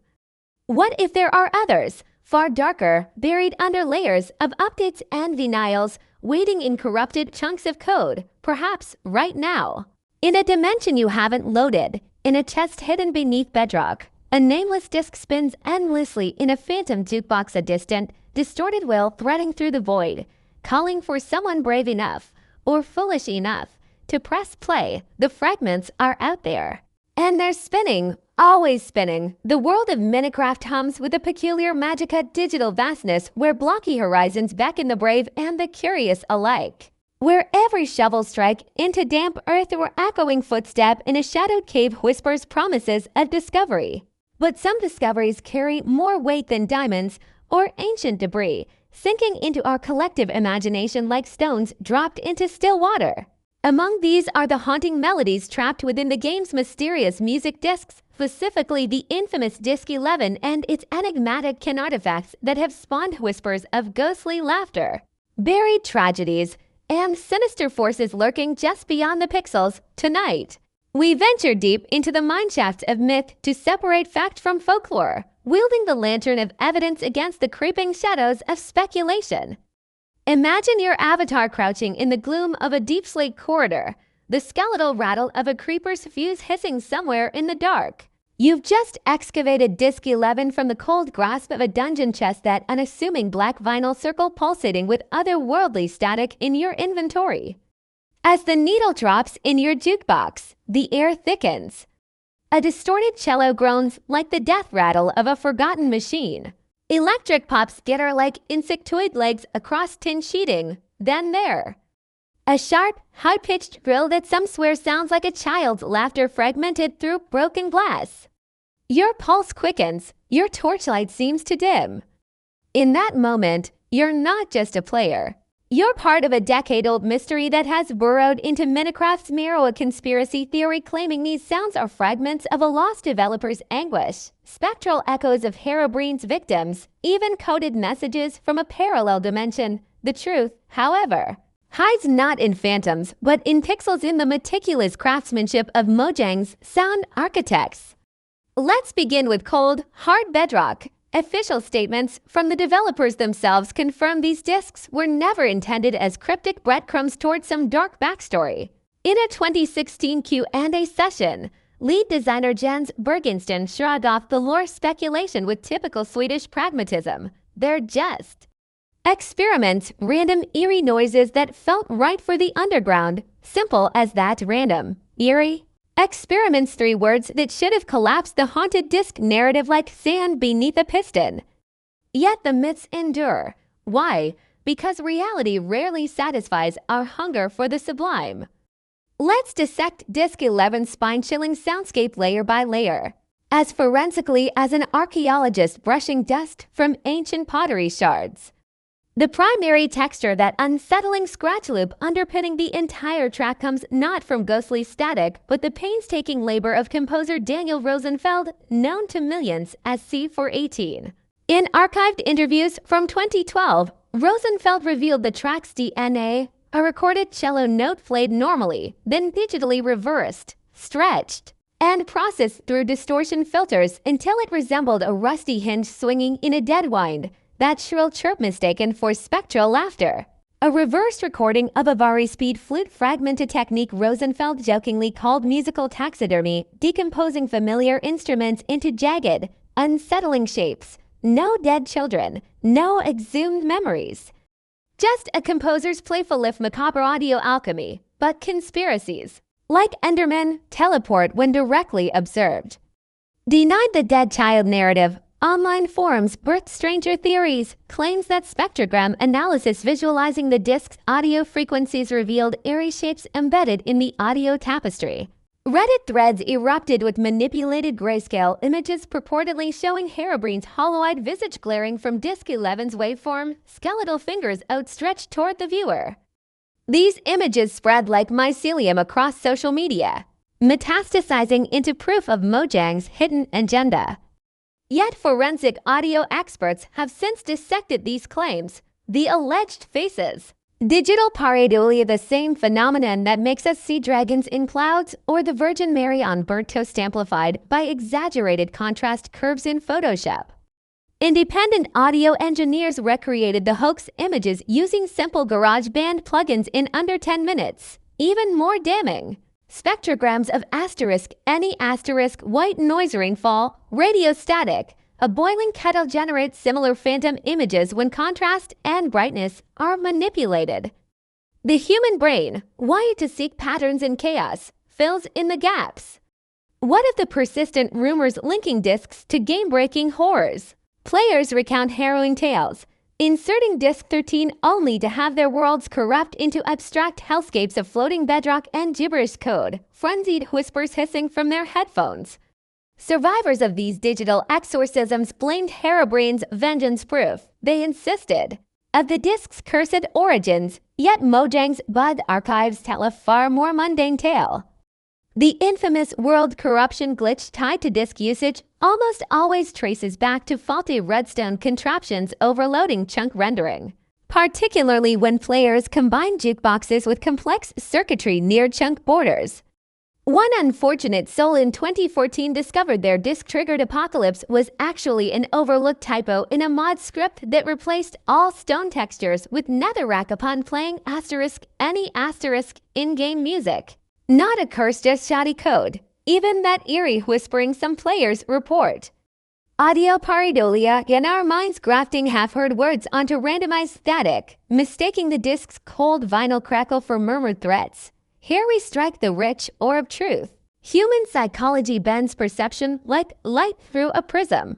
What if there are others, far darker, buried under layers of updates and denials, waiting in corrupted chunks of code, perhaps right now? In a dimension you haven't loaded, in a chest hidden beneath bedrock, a nameless disc spins endlessly in a phantom jukebox, a distant, distorted will threading through the void, calling for someone brave enough, or foolish enough, to press play. The fragments are out there. And they're spinning, always spinning. The world of Minecraft hums with a peculiar magica digital vastness where blocky horizons beckon the brave and the curious alike. Where every shovel strike into damp earth or echoing footstep in a shadowed cave whispers promises of discovery. But some discoveries carry more weight than diamonds or ancient debris, sinking into our collective imagination like stones dropped into still water. Among these are the haunting melodies trapped within the game's mysterious music discs, specifically the infamous Disc 11 and its enigmatic kin artifacts that have spawned whispers of ghostly laughter, buried tragedies, and sinister forces lurking just beyond the pixels. Tonight, we venture deep into the mineshaft of myth to separate fact from folklore, wielding the lantern of evidence against the creeping shadows of speculation. Imagine your avatar crouching in the gloom of a deep slate corridor, the skeletal rattle of a creeper's fuse hissing somewhere in the dark. You've just excavated Disc 11 from the cold grasp of a dungeon chest, that unassuming black vinyl circle pulsating with otherworldly static in your inventory. As the needle drops in your jukebox, the air thickens. A distorted cello groans like the death rattle of a forgotten machine. Electric pops skitter like insectoid legs across tin sheeting. Then there, a sharp, high-pitched thrill that some swear sounds like a child's laughter fragmented through broken glass. Your pulse quickens, your torchlight seems to dim. In that moment, you're not just a player. You're part of a decade-old mystery that has burrowed into Minecraft's marrow, a conspiracy theory claiming these sounds are fragments of a lost developer's anguish, spectral echoes of HEROBRINE's victims, even coded messages from a parallel dimension. The truth, however, hides not in phantoms, but in pixels, in the meticulous craftsmanship of Mojang's sound architects. Let's begin with cold, hard bedrock. Official statements from the developers themselves confirm these discs were never intended as cryptic breadcrumbs toward some dark backstory. In a 2016 Q&A session, lead designer Jens Bergensten shrugged off the lore speculation with typical Swedish pragmatism. They're just experiments, random eerie noises that felt right for the underground. Simple as that. Random, eerie experiments, 3 words that should have collapsed the haunted disc narrative like sand beneath a piston. Yet the myths endure. Why? Because reality rarely satisfies our hunger for the sublime. Let's dissect Disc 11's spine-chilling soundscape layer by layer, as forensically as an archaeologist brushing dust from ancient pottery shards. The primary texture, that unsettling scratch loop underpinning the entire track, comes not from ghostly static, but the painstaking labor of composer Daniel Rosenfeld, known to millions as C418. In archived interviews from 2012, Rosenfeld revealed the track's DNA, a recorded cello note played normally, then digitally reversed, stretched, and processed through distortion filters until it resembled a rusty hinge swinging in a dead wind. That shrill chirp mistaken for spectral laughter. A reversed recording of a vari-speed flute fragment, a technique Rosenfeld jokingly called musical taxidermy, decomposing familiar instruments into jagged, unsettling shapes. No dead children, no exhumed memories. Just a composer's playful if macabre audio alchemy, but conspiracies, like Endermen, teleport when directly observed. Denied the dead child narrative. Online forums birthed stranger theories. Claims that spectrogram analysis visualizing the disc's audio frequencies revealed eerie shapes embedded in the audio tapestry. Reddit threads erupted with manipulated grayscale images purportedly showing HEROBRINE's hollow-eyed visage glaring from Disc 11's waveform, skeletal fingers outstretched toward the viewer. These images spread like mycelium across social media, metastasizing into proof of Mojang's hidden agenda. Yet forensic audio experts have since dissected these claims. The alleged faces, Digital pareidolia, the same phenomenon that makes us see dragons in clouds or the Virgin Mary on burnt toast amplified by exaggerated contrast curves in Photoshop. Independent audio engineers recreated the hoax images using simple GarageBand plugins in under 10 minutes. Even more damning, spectrograms of any white noise rainfall, radio static. A boiling kettle generates similar phantom images when contrast and brightness are manipulated. The human brain, wired to seek patterns in chaos, fills in the gaps. What of the persistent rumors linking discs to game-breaking horrors? Players recount harrowing tales, inserting Disc 13 only to have their worlds corrupt into abstract hellscapes of floating bedrock and gibberish code, frenzied whispers hissing from their headphones. Survivors of these digital exorcisms blamed HEROBRINE's vengeance proof. They insisted of the disc's cursed origins, yet Mojang's Bud archives tell a far more mundane tale. The infamous world corruption glitch tied to disk usage almost always traces back to faulty redstone contraptions overloading chunk rendering, particularly when players combine jukeboxes with complex circuitry near chunk borders. One unfortunate soul in 2014 discovered their disk-triggered apocalypse was actually an overlooked typo in a mod script that replaced all stone textures with netherrack upon playing any in-game music. Not a cursed, just shoddy code. Even that eerie whispering some players report. Audio pareidolia, in our minds grafting half-heard words onto randomized static, mistaking the disk's cold vinyl crackle for murmured threats. Here we strike the rich ore of truth. Human psychology bends perception like light through a prism.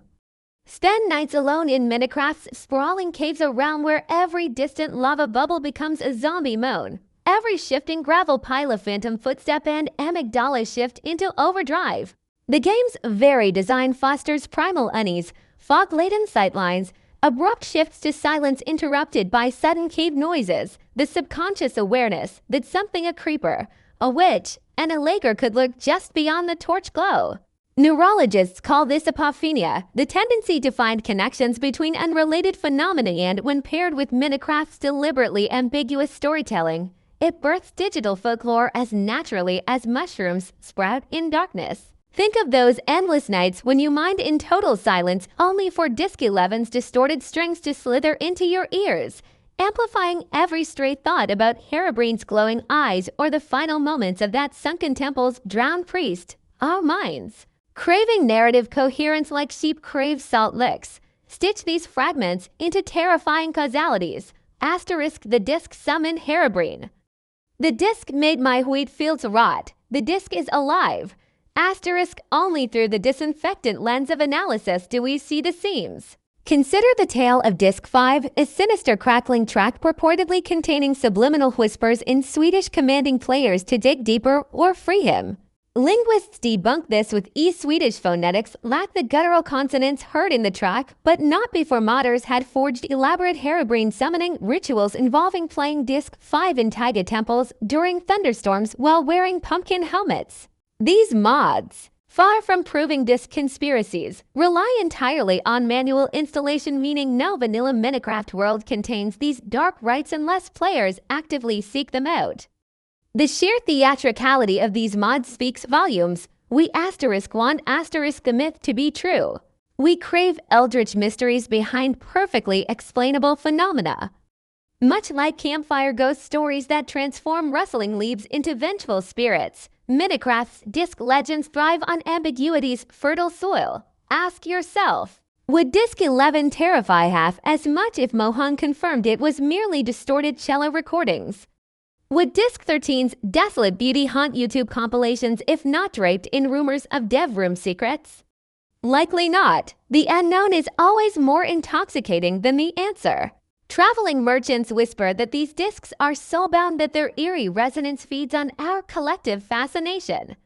Spend nights alone in Minecraft's sprawling caves, a realm where every distant lava bubble becomes a zombie moan. Every shifting gravel pile a phantom footstep and amygdala shift into overdrive. The game's very design fosters primal unease, fog-laden sightlines, abrupt shifts to silence interrupted by sudden cave noises, the subconscious awareness that something, a creeper, a witch, and a laker could lurk just beyond the torch glow. Neurologists call this apophenia, the tendency to find connections between unrelated phenomena, and when paired with Minecraft's deliberately ambiguous storytelling, it births digital folklore as naturally as mushrooms sprout in darkness. Think of those endless nights when you mined in total silence only for Disc 11's distorted strings to slither into your ears, amplifying every stray thought about HEROBRINE's glowing eyes or the final moments of that sunken temple's drowned priest. Our minds, craving narrative coherence like sheep crave salt licks, stitch these fragments into terrifying causalities. The disc summoned HEROBRINE. The disc made my wheat fields rot. The disc is alive. Only through the disinfectant lens of analysis do we see the seams. Consider the tale of Disc 5, a sinister crackling track purportedly containing subliminal whispers in Swedish commanding players to dig deeper or free him. Linguists debunk this with Swedish phonetics lack the guttural consonants heard in the track, but not before modders had forged elaborate HEROBRINE summoning rituals involving playing Disc 5 in taiga temples during thunderstorms while wearing pumpkin helmets. These mods, far from proving disc conspiracies, rely entirely on manual installation, meaning no vanilla Minecraft world contains these dark rites unless players actively seek them out. The sheer theatricality of these mods speaks volumes. We want the myth to be true. We crave eldritch mysteries behind perfectly explainable phenomena. Much like campfire ghost stories that transform rustling leaves into vengeful spirits, Minecraft's disc legends thrive on ambiguity's fertile soil. Ask yourself, would Disc 11 terrify half as much if Mohan confirmed it was merely distorted cello recordings? Would Disc 13's desolate beauty haunt YouTube compilations if not draped in rumors of dev room secrets? Likely not. The unknown is always more intoxicating than the answer. Traveling merchants whisper that these discs are soulbound, that their eerie resonance feeds on our collective fascination.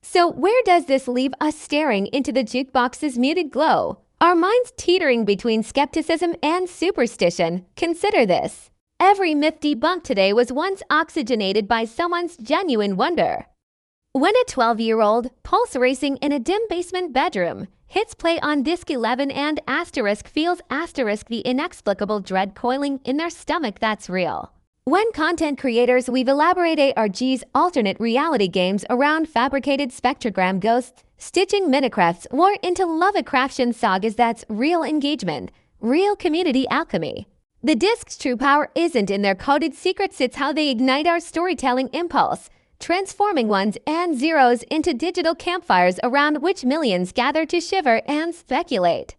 So where does this leave us, staring into the jukebox's muted glow, our minds teetering between skepticism and superstition? Consider this. Every myth debunked today was once oxygenated by someone's genuine wonder. When a 12-year-old, pulse racing in a dim basement bedroom, hits play on Disc 11 and feels the inexplicable dread coiling in their stomach, that's real. When content creators weave elaborate ARG's alternate reality games around fabricated spectrogram ghosts, stitching Minecraft's war into Lovecraftian sagas, that's real engagement, real community alchemy. The disc's true power isn't in their coded secrets, it's how they ignite our storytelling impulse, transforming ones and zeros into digital campfires around which millions gather to shiver and speculate.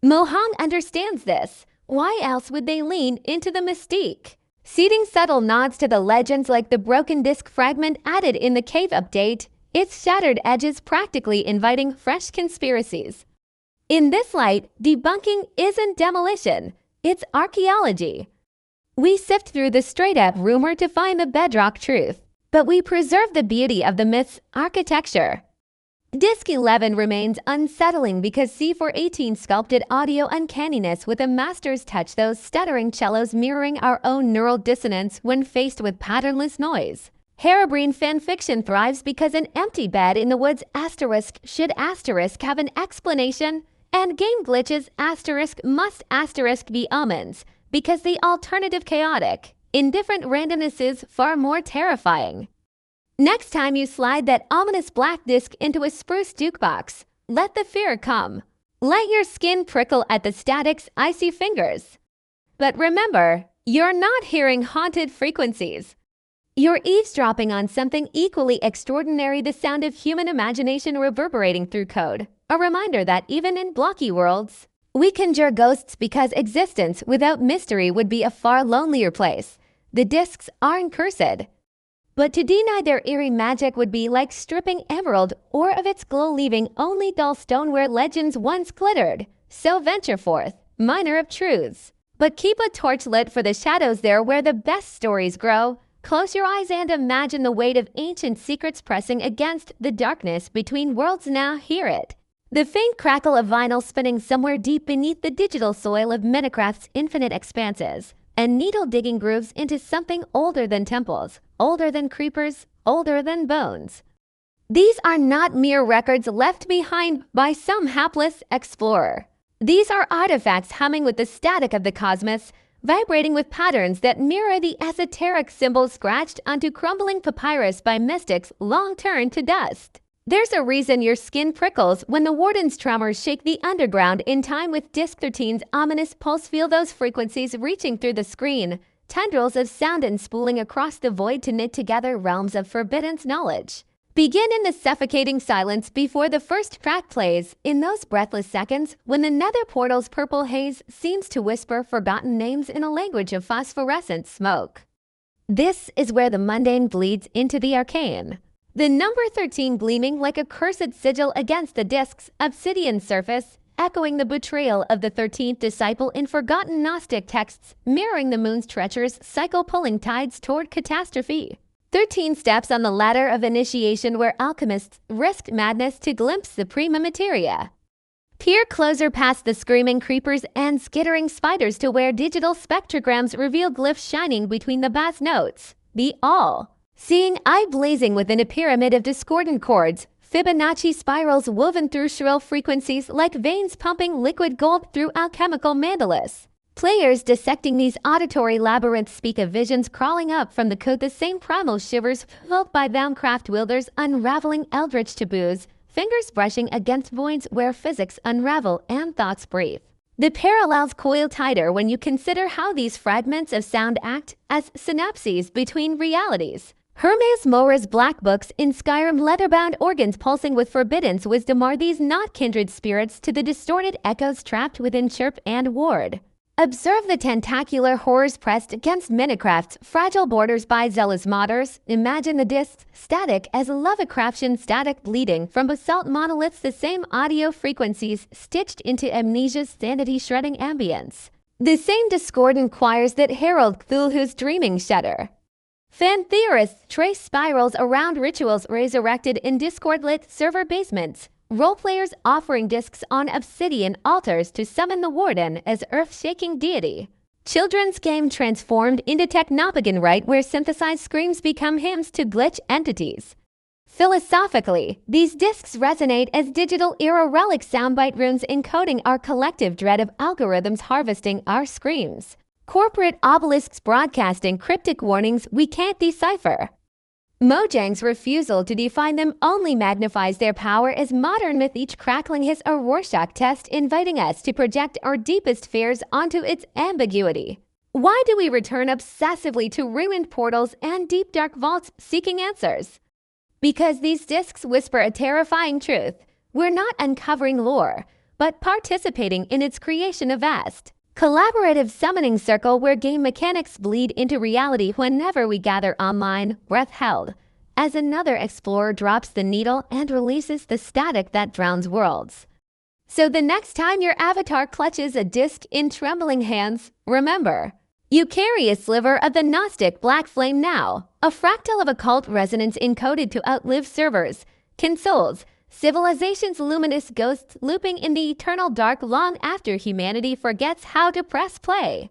Mohang understands this. Why else would they lean into the mystique? Seeding subtle nods to the legends like the broken disc fragment added in the cave update, its shattered edges practically inviting fresh conspiracies. In this light, debunking isn't demolition, it's archaeology. We sift through the straight-up rumor to find the bedrock truth, but we preserve the beauty of the myth's architecture. Disc 11 remains unsettling because C418 sculpted audio uncanniness with a master's touch, those stuttering cellos mirroring our own neural dissonance when faced with patternless noise. HEROBRINE fanfiction thrives because an empty bed in the woods asterisk should asterisk have an explanation, and game glitches asterisk must asterisk be omens because the alternative chaotic, indifferent randomness is far more terrifying. Next time you slide that ominous black disc into a spruce jukebox, let the fear come. Let your skin prickle at the static's icy fingers. But remember, you're not hearing haunted frequencies. You're eavesdropping on something equally extraordinary, the sound of human imagination reverberating through code. A reminder that even in blocky worlds, we conjure ghosts because existence without mystery would be a far lonelier place. The discs aren't cursed. But to deny their eerie magic would be like stripping emerald ore of its glow, leaving only dull stone where legends once glittered. So venture forth, miner of truths. But keep a torch lit for the shadows there where the best stories grow. Close your eyes and imagine the weight of ancient secrets pressing against the darkness between worlds. Now hear it. The faint crackle of vinyl spinning somewhere deep beneath the digital soil of Minecraft's infinite expanses, and needle digging grooves into something older than temples, older than creepers, older than bones. These are not mere records left behind by some hapless explorer. These are artifacts humming with the static of the cosmos, vibrating with patterns that mirror the esoteric symbols scratched onto crumbling papyrus by mystics long turned to dust. There's a reason your skin prickles when the warden's tremors shake the underground in time with Disc 13's ominous pulse. Feel those frequencies reaching through the screen, tendrils of sound and spooling across the void to knit together realms of forbidden knowledge. Begin in the suffocating silence before the first track plays, in those breathless seconds when the nether portal's purple haze seems to whisper forgotten names in a language of phosphorescent smoke. This is where the mundane bleeds into the arcane. The number 13 gleaming like a cursed sigil against the disc's obsidian surface, echoing the betrayal of the 13th disciple in forgotten Gnostic texts, mirroring the moon's treacherous cycle pulling tides toward catastrophe. 13 steps on the ladder of initiation where alchemists risked madness to glimpse suprema materia. Peer closer past the screaming creepers and skittering spiders to where digital spectrograms reveal glyphs shining between the bass notes. The all-seeing eye blazing within a pyramid of discordant chords, Fibonacci spirals woven through shrill frequencies like veins pumping liquid gold through alchemical mandalas. Players dissecting these auditory labyrinths speak of visions crawling up from the code, the same primal shivers felt by Thaumcraft wielders unraveling eldritch taboos, fingers brushing against voids where physics unravel and thoughts breathe. The parallels coil tighter when you consider how these fragments of sound act as synapses between realities. Hermes Mora's black books in Skyrim, leather-bound organs pulsing with forbidden's wisdom, are these not kindred spirits to the distorted echoes trapped within Chirp and Ward? Observe the tentacular horrors pressed against Minecraft's fragile borders by zealous modders. Imagine the discs static as Lovecraftian static bleeding from basalt monoliths, the same audio frequencies stitched into amnesia's sanity-shredding ambience. The same discordant choirs that herald Cthulhu's dreaming shudder. Fan theorists trace spirals around rituals resurrected in Discord-lit server basements. Roleplayers offering discs on obsidian altars to summon the warden as earth-shaking deity. Children's game transformed into Technopagan rite where synthesized screams become hymns to glitch entities. Philosophically, these discs resonate as digital era relic soundbite runes encoding our collective dread of algorithms harvesting our screams. Corporate obelisks broadcasting cryptic warnings we can't decipher. Mojang's refusal to define them only magnifies their power as modern myth each crackling his a Rorschach test, inviting us to project our deepest fears onto its ambiguity. Why do we return obsessively to ruined portals and deep dark vaults seeking answers? Because these discs whisper a terrifying truth. We're not uncovering lore, but participating in its creation of vast, collaborative summoning circle where game mechanics bleed into reality whenever we gather online, breath held, as another explorer drops the needle and releases the static that drowns worlds. So the next time your avatar clutches a disc in trembling hands, remember, you carry a sliver of the Gnostic black flame now, a fractal of occult resonance encoded to outlive servers, consoles, civilization's luminous ghosts looping in the eternal dark long after humanity forgets how to press play.